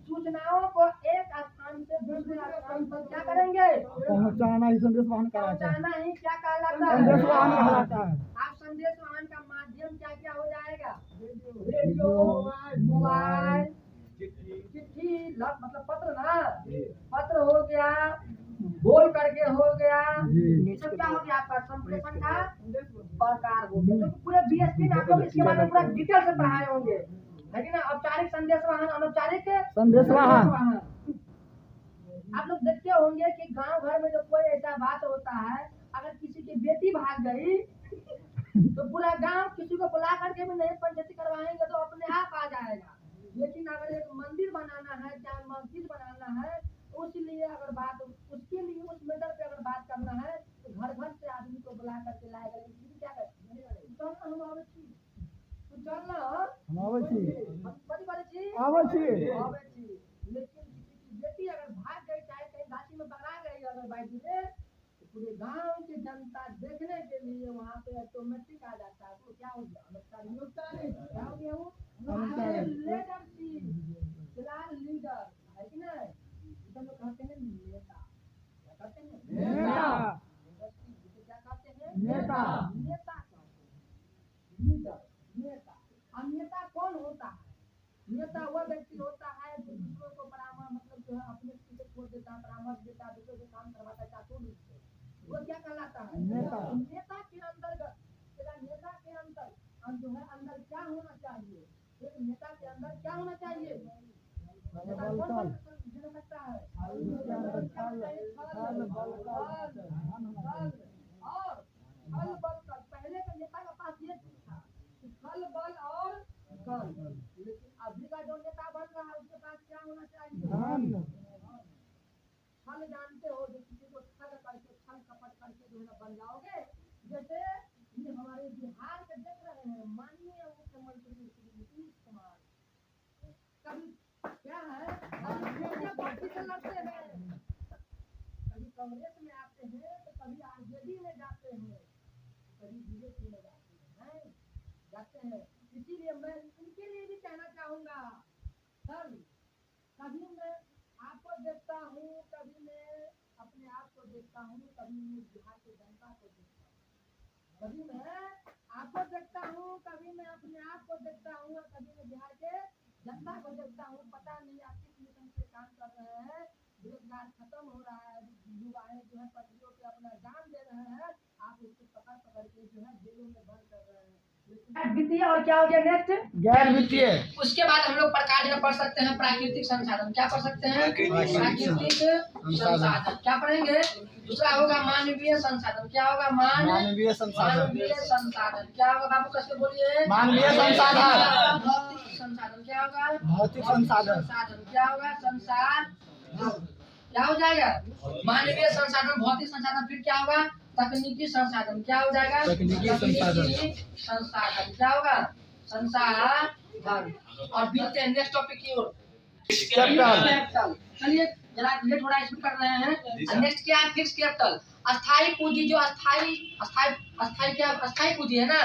सूचनाओं को एक स्थान से दूसरे स्थान पर क्या करेंगे? पहुंचाना ही संदेशवाहन पहुंचाना ही क्या कहलाता है? संदेशवाहन कहलाता है। आप संदेशवाहन का माध्यम क्या क्या हो जाएगा? रेडियो, मोबाइल, चिट्ठी, मतलब पत्र ना, पत्र हो गया, बोल करके हो गया, ये सब क्या हो गया? आपका संप्रेषण का प्रकार हो गया। तो पूरे बीएसपी में आप लोग इसके बारे में पूरा डिटेल से पढ़ाए होंगे, है कि ना। औपचारिक संदेशवाहन, अनौपचारिक संदेशवाहन। आप लोग देखते होंगे कि गांव घर में जब कोई ऐसा बात होता है, अगर किसी की बेटी भाग गई तो पूरा गांव किसी को बुला करके भी नहीं पंचायती करवाएंगे तो अपने आप आ जाएगा। लेकिन अगर एक मंदिर बनाना है, चाहे मस्जिद बनाना है, उसलिए अगर बात उसके लिए उस मैटर पे अगर बात करना है तो घर घर से आदमी को बुला करके लाएगा। लेकिन क्या करें, चलना हम आवे छी, तू चलना हम आवे छी, बड़ी बड़ी छी आवे छी। लेकिन किसी की बेटी अगर भाग गई, चाहे कहीं घाटी में पकड़ा गई अगर बाइक में, तो पूरे गांव की जनता देखने के लिए वहाँ पे ऑटोमेटिक आ जाता है। तो क्या हो गया, क्या हो गया वो लीडरशिप, फिलहाल लीडर है कि नहीं। हम लोग कहते हैं नेता, क्या कहते हैं नेता, क्या कहते हैं नेता, नेता कहते हैं, लीडर, नेता। और नेता कौन होता है? नेता वह व्यक्ति होता है जो दूसरों को परामर्श, मतलब जो है अपने से छोड़ देता है, परामर्श देता है, दूसरों से काम करवाता है चातुर रूप से, वो क्या कहलाता है नेता। नेता के अंतर्गत, नेता के अंदर जो है अंदर क्या होना चाहिए, एक नेता के अंदर क्या होना चाहिए, नेता कौन बन सकता है, और बल कर। पहले के नेता के पास ये था कि फल बल और कल, लेकिन अभी का जो नेता बन रहा है उसके पास क्या होना चाहिए, छल। जानते हो, जो किसी को छल करके, छल कपट करके जो है बन जाओगे। जैसे ये हमारे बिहार के देख रहे हैं माननीय मुख्यमंत्री श्री नीतीश कुमार, कभी क्या है, कभी पार्टी से लड़ते हैं, कभी कांग्रेस में आते हैं, तो कभी आरजेडी में जाते हैं, कभी बीजेपी में जाते हैं। इसीलिए मैं इनके लिए भी कहना चाहूंगा, सर कभी मैं आपको देखता हूँ, कभी मैं अपने आप को देखता हूँ, कभी मैं बिहार की जनता को देखता हूँ, कभी मैं आपको देखता हूँ, कभी मैं अपने आप को देखता हूँ, और कभी मैं बिहार के जनता को देखता हूँ। पता नहीं आप किस मिशन से काम कर रहे हैं, बेरोजगार खत्म हो रहा है, युवाएं जो है पटरियों पे अपना जान दे रहे हैं, आप उसको पकड़ के जो है जेलों में बंद कर रहे हैं। वित्तीय और क्या हो गया नेक्स्ट, गैर वित्तीय। उसके बाद हम लोग प्रकार में पढ़ सकते हैं प्राकृतिक संसाधन। क्या पढ़ सकते हैं, प्राकृतिक संसाधन। क्या पढ़ेंगे, दूसरा होगा मानवीय संसाधन। क्या होगा, मानवीय संसाधन। मानवीय संसाधन क्या होगा, बाबू कैसे बोलिए, मानवीय संसाधन। भौतिक संसाधन क्या होगा, भौतिक संसाधन। क्या होगा, संसाधन क्या हो जाएगा, मानवीय संसाधन, भौतिक संसाधन। फिर क्या होगा, तकनीकी संसाधन। क्या हो जाएगा, तकनीकी संसाधन। संसाधन क्या होगा, संसाधन। और फिर नेक्स्ट टॉपिक की ओर, कैपिटल। चलिए जरा ये थोड़ा इसमें कर रहे हैं। नेक्स्ट क्या है, फिक्स कैपिटल, अस्थाई पूंजी। जो अस्थाई पूंजी है ना,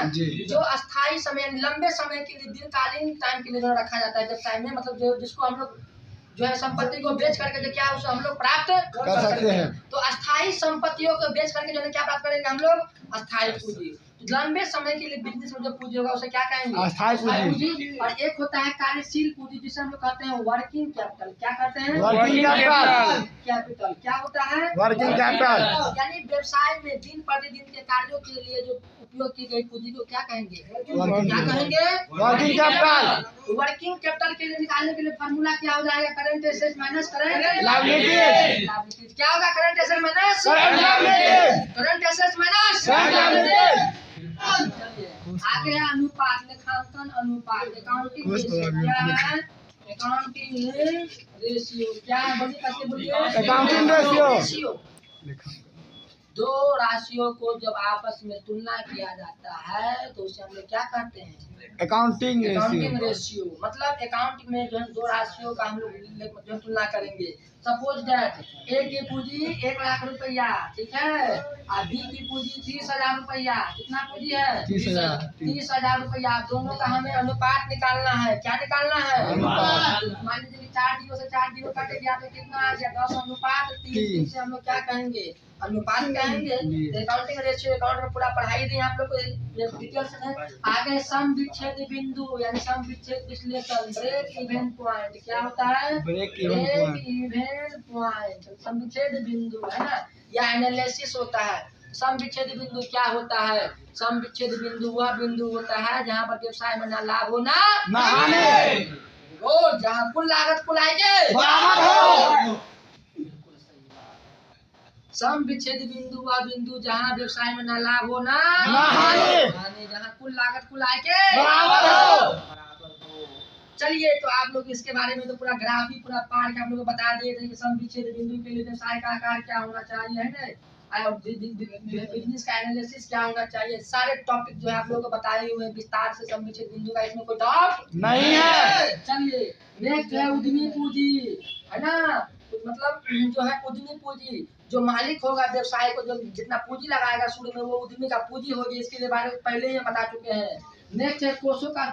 जो अस्थाई समय, लंबे समय के लिए, दीर्घकालीन टाइम के लिए रखा जाता है। जब टाइम में मतलब जो जिसको हम लोग जो है संपत्ति को बेच करके जो क्या उसे हम लोग प्राप्त कर सकते हैं। तो अस्थाई संपत्तियों को बेच करके जो है क्या प्राप्त करेंगे हम लोग, अस्थाई पूंजी। लंबे समय के लिए बिजनेस में जो पूंजी होगा उसे क्या कहेंगे, अस्थाई पूंजी। और एक होता है कार्यशील पूंजी, जिसे हम लोग कहते हैं वर्किंग कैपिटल। क्या कहते हैं, वर्किंग कैपिटल। कैपिटल क्या होता है, वर्किंग कैपिटल। यानी व्यवसाय में दिन प्रतिदिन के कार्यों के लिए जो उपयोग की गई पूंजी को क्या कहेंगे, वर्किंग क्या कहेंगे, वर्किंग कैपिटल। वर्किंग कैपिटल के लिए निकालने के लिए फार्मूला क्या हो जाएगा, current assets minus current liabilities. क्या होगा, current assets minus current liabilities. Current assets minus current liabilities. आगे है अनुपात, लेखांकन अनुपात, अकाउंटिंग रेशियो। क्या है, अकाउंटिंग रेशियो। क्या है, बोलिए कैसे बोलिए, अकाउंटिंग रेशियो। दो राशियों को जब आपस में तुलना किया जाता है तो उसे हम लोग क्या कहते हैं, अकाउंटिंग रेशियो। मतलब अकाउंटिंग में जो है दो राशियों का हम लोग जो तुलना करेंगे। सपोज दैट ए की पूंजी 1,00,000 रुपया, ठीक है, और बी की पूंजी 30,000 रुपया। कितना पूंजी है, 30,000 रुपया। दोनों का हमें अनुपात निकालना है। क्या निकालना है, मान लीजिए 4 जीरो से 4 जीरो कट गया तो कितना आ गया, 10 अनुपात 3 से हम लोग क्या कहेंगे, अनुपात कहेंगे। अकाउंटिंग रेशियो अकाउंट में पूरा पढ़ाई दी आप लोग को डिटेल से है। आगे सम विच्छेद बिंदु, यानी सम विच्छेद विश्लेषण, ब्रेक इवन पॉइंट। क्या होता है, ब्रेक इवन पॉइंट, सम विच्छेद बिंदु है ना, या एनालिसिस होता है। सम विच्छेद बिंदु क्या होता है, सम विच्छेद बिंदु वह बिंदु होता है जहाँ पर व्यवसाय में ना लाभ हो ना हानि। और जहाँ कुल लागत कुल आय के बराबर हो। बिल्कुल सही बात। सम विच्छेद बिंदु व बिंदु जहाँ व्यवसाय में न लाभ हो ना हानि, जहाँ कुल लागत कुल आय के बराबर हो। चलिए तो आप लोग इसके बारे में तो पूरा ग्राफ ही पूरा पार के आप लोग को बता दिए थे कि सम विच्छेद बिंदु के लिए व्यवसाय का आकार क्या होना चाहिए, है ना, और बिजनेस का एनालिसिस क्या होना चाहिए। सारे टॉपिक जो है आप लोगों को बताए हुए हैं विस्तार से सम विच्छेद बिंदु का, इसमें कोई डाउट नहीं है। चलिए नेक्स्ट है उद्यमी पूंजी, है ना, मतलब जो है उद्यमी पूंजी, जो मालिक होगा व्यवसाय को जो जितना पूंजी लगाएगा शुरू में वो उद्यमी का पूंजी होगी। इसके लिए बारे में पहले ही हम बता चुके हैं। नेक्स्ट है कोषों का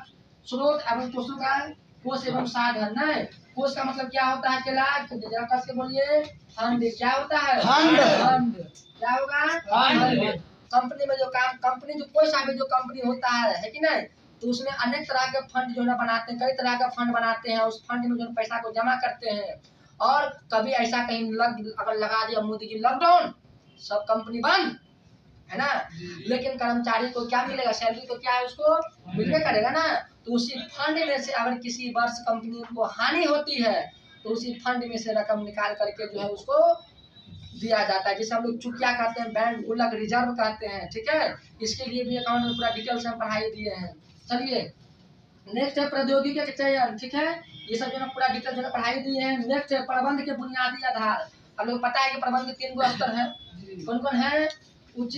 स्रोत एवं कोषों का कोष एवं साधन। नहीं, कोष का मतलब क्या होता है कैलाश, जरा कस के बोलिए। फंड क्या होता है? फंड क्या होगा? फंड। कंपनी में जो काम, कंपनी जो कोई सा भी जो कंपनी होता है कि नहीं, तो उसमें अनेक तरह के फंड जो है बनाते हैं, कई तरह का फंड बनाते हैं। उस फंड में जो पैसा को जमा करते हैं, और कभी ऐसा कहीं अगर लगा दिया मोदी जी लॉकडाउन, सब कंपनी बंद, है ना, लेकिन कर्मचारी को क्या मिलेगा? सैलरी तो क्या है उसको मिलने करेगा ना। तो उसी फंड में से अगर किसी वर्ष कंपनी को हानि होती है तो उसी फंड में से रकम निकाल करके जो है उसको दिया जाता है, जिसे हम लोग चुकिया कहते हैं, बैंक गुल्लक रिजर्व कहते हैं। ठीक है, इसके लिए भी अकाउंट में पूरा डिटेल से हम पढ़ाई दिए हैं। चलिए नेक्स्ट है प्रौद्योगिकी के चयन। ठीक है, ये सब जो है पूरा डिटेल जो है पढ़ाई दिए हैं। नेक्स्ट है प्रबंध के बुनियादी आधार। हम लोग पता है कि प्रबंध के 3 गो स्तर है। कौन कौन है? उच्च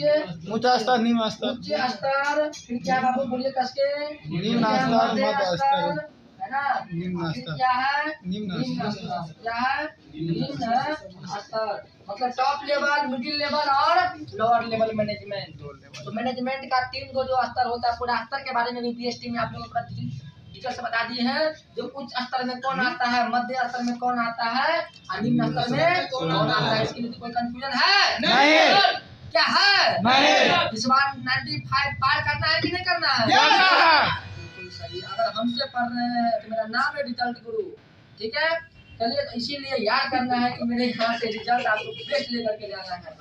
स्तर, निम्न स्तर। उच्च स्तर, फिर क्या बाबू बोलिए कस के? निम्न स्तर, मध्य स्तर, है ना। निम्न फिर स्तर। क्या है? निम्न स्तर। क्या है? निम्न स्तर, मतलब टॉप लेवल, मिडिल लेवल और लोअर लेवल मैनेजमेंट। तो मैनेजमेंट का 3 गो जो स्तर होता है, पूरा स्तर के बारे में भी बीएसटी में आप लोगों को डिटेल से बता दिए हैं। जो उच्च स्तर में कौन आता है, मध्य स्तर में कौन आता है, और निम्न स्तर में कौन आता है। इसके लिए कोई कंफ्यूजन है? नहीं। क्या है? नहीं। इस बार 95 पार करना है कि नहीं करना है? बिल्कुल सही। अगर हमसे पढ़ रहे हैं तो मेरा नाम है रिजल्ट गुरु। ठीक है, चलिए तो इसीलिए याद करना है कि मेरे यहाँ से रिजल्ट आपको बेस्ट लेकर के जाना है।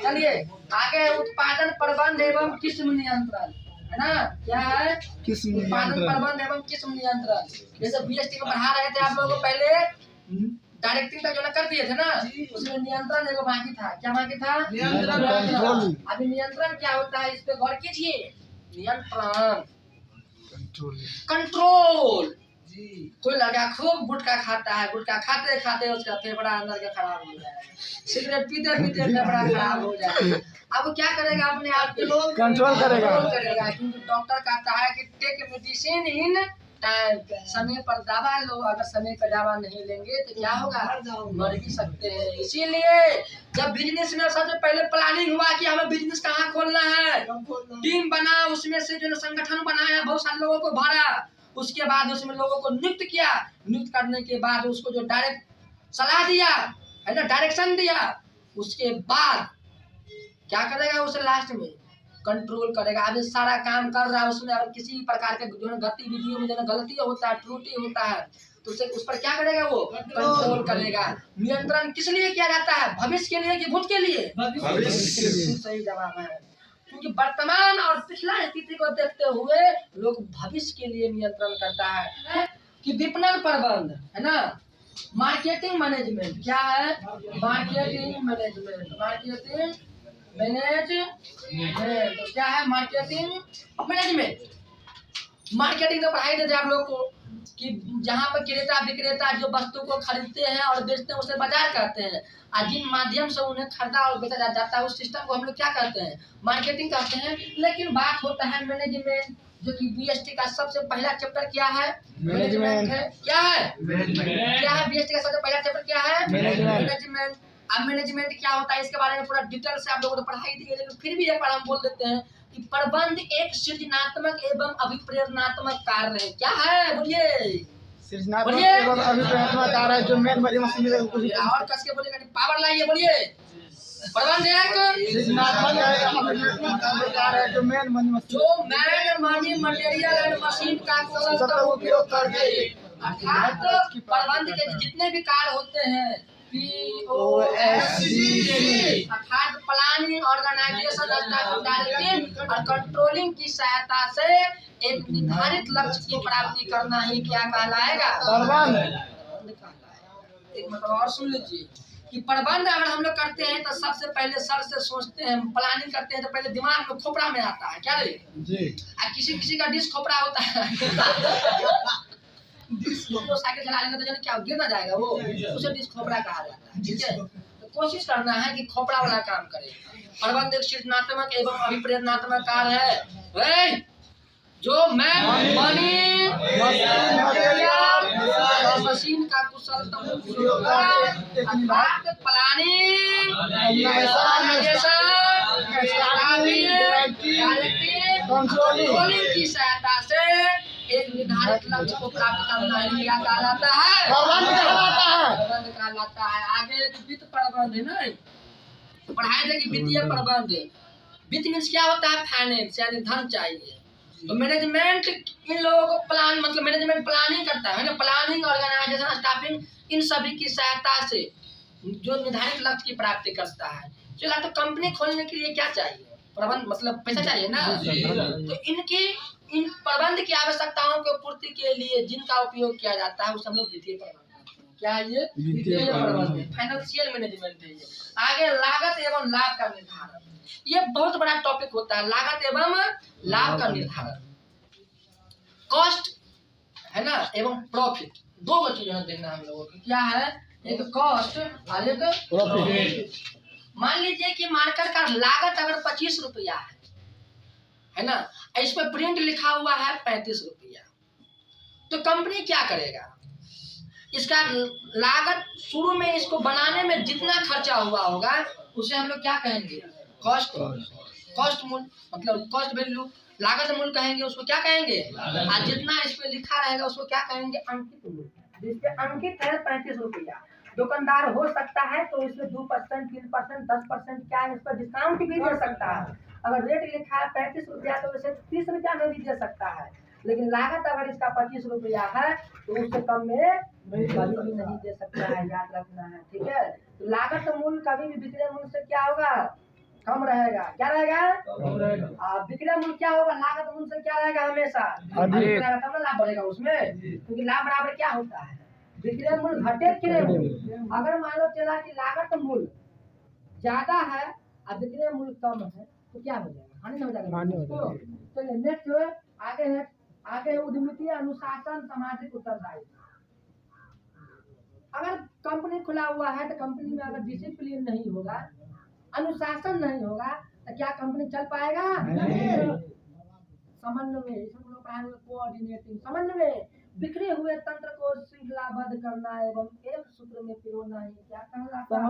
चलिए आगे है उत्पादन प्रबंध एवं किस्म नियंत्रण, है ना। क्या है? किस्म उत्पादन नियंत्रण। प्रबंध एवं किस्म नियंत्रण। जैसे बीएसटी में पढ़ा रहे थे आप लोगों को पहले, डायरेक्टिंग का जो ना कर दिए थे ना, उसमें नियंत्रण एगो बाकी था। क्या बाकी था? नियंत्रण। अभी नियंत्रण क्या होता है, इस पे गौर कीजिए। नियंत्रण, कंट्रोल। कोई लड़का खूब गुटखा खाता है, गुटखा खाते खाते उसका फेफड़ा अंदर के खराब हो जाए, सिगरेट पीते पीते फेफड़ा खराब हो जाए। अब वो क्या करेगा? अपने आप के लोग कंट्रोल करेगा। क्योंकि डॉक्टर कहता है कि टेक मेडिसिन इन टाइम, समय पर दवा लो। अगर समय पर दवा नहीं लेंगे तो क्या होगा? मर भी सकते हैं। इसीलिए जब बिजनेस में सबसे पहले प्लानिंग हुआ कि हमें बिजनेस कहाँ खोलना है, टीम बना, उसमें से जो संगठन बनाया, बहुत सारे लोगों को भरा, उसके बाद उसमें लोगों को नियुक्त किया। नियुक्त करने के बाद उसको जो डायरेक्ट सलाह दिया, है ना, डायरेक्शन दिया, उसके बाद क्या करेगा? उसे लास्ट में कंट्रोल करेगा। अभी सारा काम कर रहा है, उसमें अगर किसी प्रकार के जो है गतिविधियों में जो है गलती होता है, त्रुटि होता है, तो उसे उस पर क्या करेगा? वो कंट्रोल करेगा। नियंत्रण किस लिए किया जाता है? भविष्य के लिए कि भूत के लिए? सही जवाब है, क्योंकि वर्तमान और पिछला स्थिति को देखते हुए लोग भविष्य के लिए नियंत्रण करता है। कि विपणन प्रबंध, है ना, मार्केटिंग मैनेजमेंट। क्या है? Marketing management. मार्केटिंग मैनेजमेंट तो क्या है? Marketing management. मार्केटिंग का पढ़ाई देते हैं आप लोग को कि जहाँ पर क्रेता विक्रेता जो वस्तु को खरीदते हैं और बेचते हैं उसे बाजार कहते हैं, और जिन माध्यम से उन्हें खरीदा और बेचा जाता है उस सिस्टम को हम लोग क्या कहते हैं? मार्केटिंग कहते हैं। लेकिन बात होता है मैनेजमेंट, जो कि बीएसटी का सबसे पहला चैप्टर क्या है? मैनेजमेंट है। क्या है? क्या है? बीएसटी का सबसे पहला चैप्टर क्या है? मैनेजमेंट। अब मैनेजमेंट क्या होता है इसके बारे में पूरा डिटेल से आप लोगों को पढ़ाई दी है, लेकिन फिर भी एक बार हम बोल देते हैं कि प्रबंध एक सृजनात्मक एवं अभिप्रेरणात्मक कार्य है। क्या है? बोलिए। सृजनात्मक एवं अभिप्रेरणात्मक कार्य है जो मेन बड़ी मशीन है। और कस के बोलिएगा, पावर लाइए, बोलिए। प्रबंध एक सृजनात्मक एवं अभिप्रेरणात्मक कार्य है जो main money material and machine का उपयोग करके, अर्थात प्रबंध के जितने भी कार्य होते हैं POSCC अर्थात प्लानिंग, ऑर्गेनाइजेशन, स्टाफिंग, डायरेक्टिंग और कंट्रोलिंग की सहायता से एक निर्धारित लक्ष्य की प्राप्ति करना ही क्या कहलाएगा? प्रबंध। एक मतलब और सुन लीजिए कि प्रबंध अगर हम लोग करते हैं तो सबसे पहले सर से सोचते हैं, प्लानिंग करते हैं तो पहले दिमाग में खोपड़ा में आता है, क्या रे जी। किसी किसी का डिस्क खोपड़ा होता है तो साइकिल चला लेना तो जाने क्या गिर ना जाएगा वो, उसे डिस्क खोपड़ा कहा जाता है। ठीक है, तो कोशिश करना है कि खोपड़ा वाला काम करे। प्रबंध एक सृजनात्मक एवं अभिप्रेरणात्मक कार्य है जो मैं मनी मशीन का कुशलतम उपयोग अर्थात प्लानिंग, कंट्रोलिंग की सहायता से एक निर्धारित लक्ष्य को प्राप्त करना ही क्या कहलाता है? प्रबंध कहलाता है। आगे वित्त प्रबंध है ना, पढ़ाई थे कि वित्तीय प्रबंध। वित्त मीन्स क्या होता है? फाइनेंस, यानी धन चाहिए। तो मैनेजमेंट इन लोगों को प्लान मतलब मैनेजमेंट प्लानिंग करता है ना, प्लानिंग, ऑर्गेनाइजेशन, स्टाफिंग, इन सभी की सहायता से जो निर्धारित लक्ष्य की प्राप्ति करता है। चला तो कंपनी खोलने के लिए क्या चाहिए? प्रबंध मतलब पैसा चाहिए ना। तो इन प्रबंध की आवश्यकताओं की पूर्ति के लिए जिनका उपयोग किया जाता है उसे हम लोग वित्तीय प्रबंध। क्या है ये? वित्तीय प्रबंध, फाइनेंशियल मैनेजमेंट है ये। आगे लागत एवं लाभ का निर्धारण, ये बहुत बड़ा टॉपिक होता है, लागत एवं लाभ का निर्धारण। कॉस्ट है ना एवं प्रॉफिट, दो चीजें देखना हम लोगों को। क्या है? एक कॉस्ट और एक प्रॉफिट। मान लीजिए कि मार्कर का लागत अगर 25 रुपया है ना, इस पर प्रिंट लिखा हुआ है 35 रुपया, तो कंपनी क्या करेगा? इसका लागत शुरू में इसको बनाने में जितना खर्चा हुआ होगा उसे हम लोग क्या कहेंगे? कॉस्ट मूल्य, मतलब कॉस्ट वैल्यू, लागत मूल्य कहेंगे उसको। क्या कहेंगे? और जितना इस पे लिखा रहेगा उसको क्या कहेंगे? अंकित मूल्य। जिसपे अंकित है 35 रुपया, दुकानदार हो सकता है तो इसमें 2%, 3%, 10% क्या है, इस पर डिस्काउंट भी दे सकता है। अगर रेट लिखा है 35 रुपया तो इसे 30 रुपया में भी दे सकता है, लेकिन लागत अगर इसका 25 रुपया है तो उससे कम में कभी भी नहीं दे सकता है, याद रखना है। ठीक है, तो लागत मूल्य कभी भी विक्रय मूल्य से क्या होगा? कम रहेगा। क्या रहेगा? विक्रय मूल्य क्या होगा? लागत मूल्य से क्या रहेगा? हमेशा अधिक रहेगा, तब ना लाभ बढ़ेगा उसमें, क्योंकि लाभ बराबर क्या होता है? विक्रय मूल्य घटे क्रय मूल्य। अगर मान लो चला कि लागत मूल्य ज्यादा है और विक्रय मूल्य कम है तो क्या हो जाएगा? हानि हो जाएगा। चलिए नेक्स्ट आगे है, आगे उद्यमिता, अनुशासन, सामाजिक उत्तरदायित्व। अगर कंपनी खुला हुआ है तो कंपनी में अगर डिसिप्लिन नहीं होगा, अनुशासन नहीं होगा तो क्या कंपनी चल पाएगा? समन्वय, कोऑर्डिनेटिंग, समन्वय, बिखरे हुए तंत्र को श्रृंखलाबद्ध करना एवं एक सूत्र में पिरोना ही क्या कहलाता है?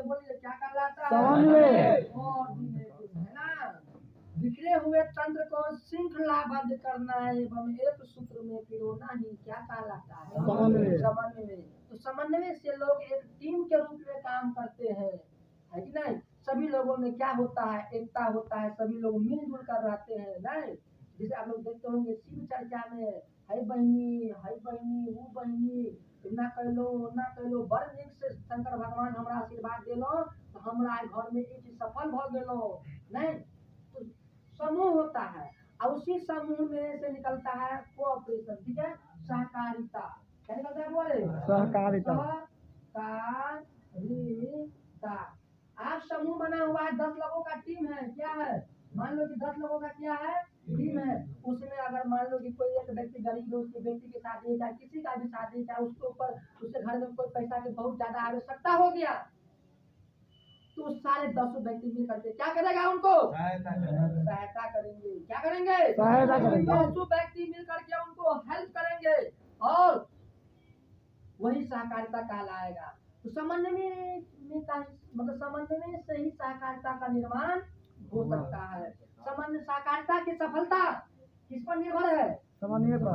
बोलिए क्या कहलाता है? कोऑर्डिनेटिंग, है ना। बिखरे हुए तंत्र को श्रृंखलाबद्ध करना एवं एक सूत्र में पिरोना ही क्या कहलाता है? समन्वय। तो समन्वय से लोग एक टीम के रूप में काम करते हैं, है कि नहीं? सभी लोगों में क्या होता है? एकता होता है, सभी लोग मिलजुल कर रहते हैं, नहीं? जैसे आप लोग देखते होंगे शिव चर्चा में, है बहनी, वो बहनी, ना कर लो, बड़ नीक से शंकर भगवान हमरा आशीर्वाद देलो तो हमरा घर में एक सफल भ गेलो, नहीं? तो समूह होता है और उसी समूह में से निकलता है कोऑपरेशन, ठीक है, सहकारिता। क्या निकलता है? बोले सहकारिता। आप समूह बना हुआ है, 10 लोगों का टीम है, क्या है? मान लो कि 10 लोगों का क्या है? टीम है। उसमें अगर मान लो कि कोई एक व्यक्ति गरीब है, उसके व्यक्ति की शादी चाहे किसी का भी शादी चाहे उसके ऊपर उसके घर में कोई पैसा की बहुत ज्यादा आवश्यकता हो गया तो सारे 10 व्यक्ति मिल करके क्या करेगा? उनको सहायता करेंगे। क्या करेंगे? सहायता करेंगे। 10 व्यक्ति मिल करके उनको हेल्प करेंगे और वही सहकारिता कहलाएगा। तो समन्वय मतलब समन्वय से ही सहकारिता का निर्माण हो सकता है। समन्वय सहकारिता की सफलता किस पर निर्भर है? समन्वय पर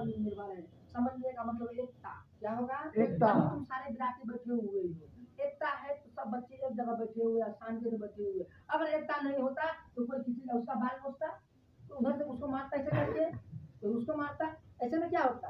निर्भर है। समन्वय का मतलब एकता। क्या होगा? एकता। तुम सारे विद्यार्थी बैठे हुए हो, एकता है तो सब बच्चे एक जगह बैठे हुए, शांति से बैठे हुए। अगर एकता नहीं होता तो कोई किसी का उसका बाल नोचता तो उधर से उसको मारता, ऐसे करके तो उसको मारता, ऐसे में क्या होता?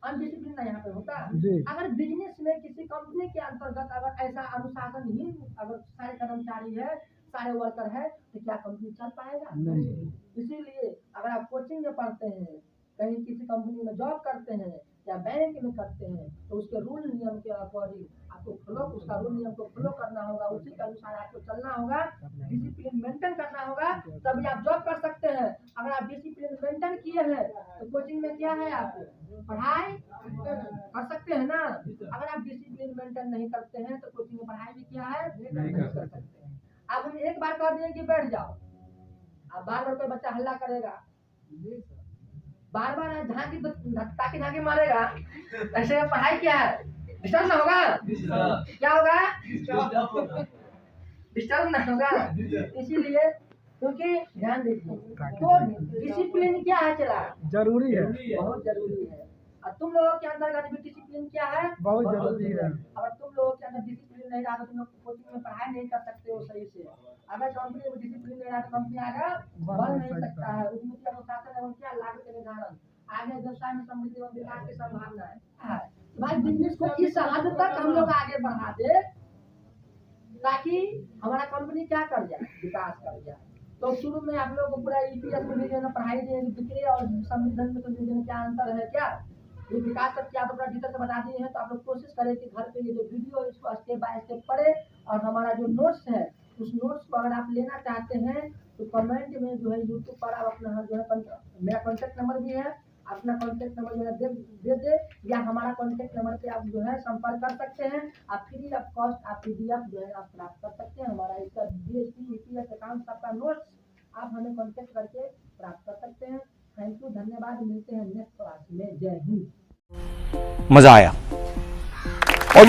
अनडिसिप्लिन ना यहाँ पे होता। जी। अगर बिजनेस में किसी कंपनी के अंतर्गत अगर ऐसा अनुशासनहीन अगर सारे कर्मचारी है, सारे वर्कर है, तो क्या कंपनी चल पाएगा? नहीं। इसीलिए अगर आप कोचिंग में पढ़ते हैं, कहीं किसी कंपनी में जॉब करते हैं या बैंक में करते हैं, तो उसके रूल नियम के अकॉर्डिंग आपको उसका रूल नियम को फॉलो करना होगा, उसी के अनुसार आपको चलना होगा, डिसिप्लिन मेंटेन करना होगा, तभी आप जॉब कर सकते हैं। अगर आप डिसिप्लिन मेंटेन किए हैं तो कोचिंग में क्या है, आप पढ़ाई कर सकते हैं ना। अगर आप डिसिप्लिन मेंटेन नहीं करते हैं तो कोचिंग में पढ़ाई भी क्या है, नहीं कर सकते हैं। अब हम एक बार कह दिए कि बैठ जाओ, अब बार बार कोई बच्चा हल्ला करेगा, बार बार झांकी ताकि झांकी मारेगा, ऐसे में पढ़ाई क्या है, डिस्टर्ब ना होगा, क्या होगा, डिस्टर्ब ना होगा। इसीलिए क्योंकि ध्यान दीजिए, तो डिसिप्लिन क्या है चला, जरूरी है, बहुत जरूरी है। और तुम लोगों के अंदर भी डिसिप्लिन क्या है, बहुत जरूरी है। अगर तुम लोगों के अंदर डिसिप्लिन नहीं रहा तो तुम लोग कोचिंग में पढ़ाई नहीं कर सकते हो सही से। अगर कंपनी में डिसिप्लिन नहीं रहा तो कंपनी आगे बढ़ नहीं सकता है। उसमें क्या अनुशासन एवं क्या लागू के निर्धारण, आगे व्यवसाय में समृद्धि एवं विकास की संभावना है। भाई बिजनेस को इस हद तक हम लोग आगे बढ़ा दे ताकि हमारा कंपनी क्या कर जाए, विकास कर जाए। तो शुरू में आप लोग को पूरा ईपीएस में भी जो है ना पढ़ाई देंगे, बिक्री और संविधान में तो क्या अंतर है, क्या ये विकास तक क्या अपना डिटेल से बता दिए हैं। तो आप लोग कोशिश करें कि घर पे ये जो वीडियो है इसको स्टेप बाय स्टेप पढ़े, और हमारा जो नोट्स है उस नोट्स को अगर आप लेना चाहते हैं तो कमेंट में जो है यूट्यूब पर आप अपना जो है मेरा कॉन्टैक्ट नंबर भी है, अपना कॉन्टैक्ट नंबर जो है दे दे या हमारा कॉन्टैक्ट नंबर पे आप जो है संपर्क कर सकते हैं। आप फ्री ऑफ कॉस्ट आप PDF जो है आप प्राप्त कर सकते हैं। हमारा इसका GST EPS अकाउंट सबका नोट्स आप हमें कॉन्टैक्ट करके प्राप्त कर सकते हैं। थैंक यू, धन्यवाद, मिलते हैं नेक्स्ट क्लास में। जय हिंद। मजा आया और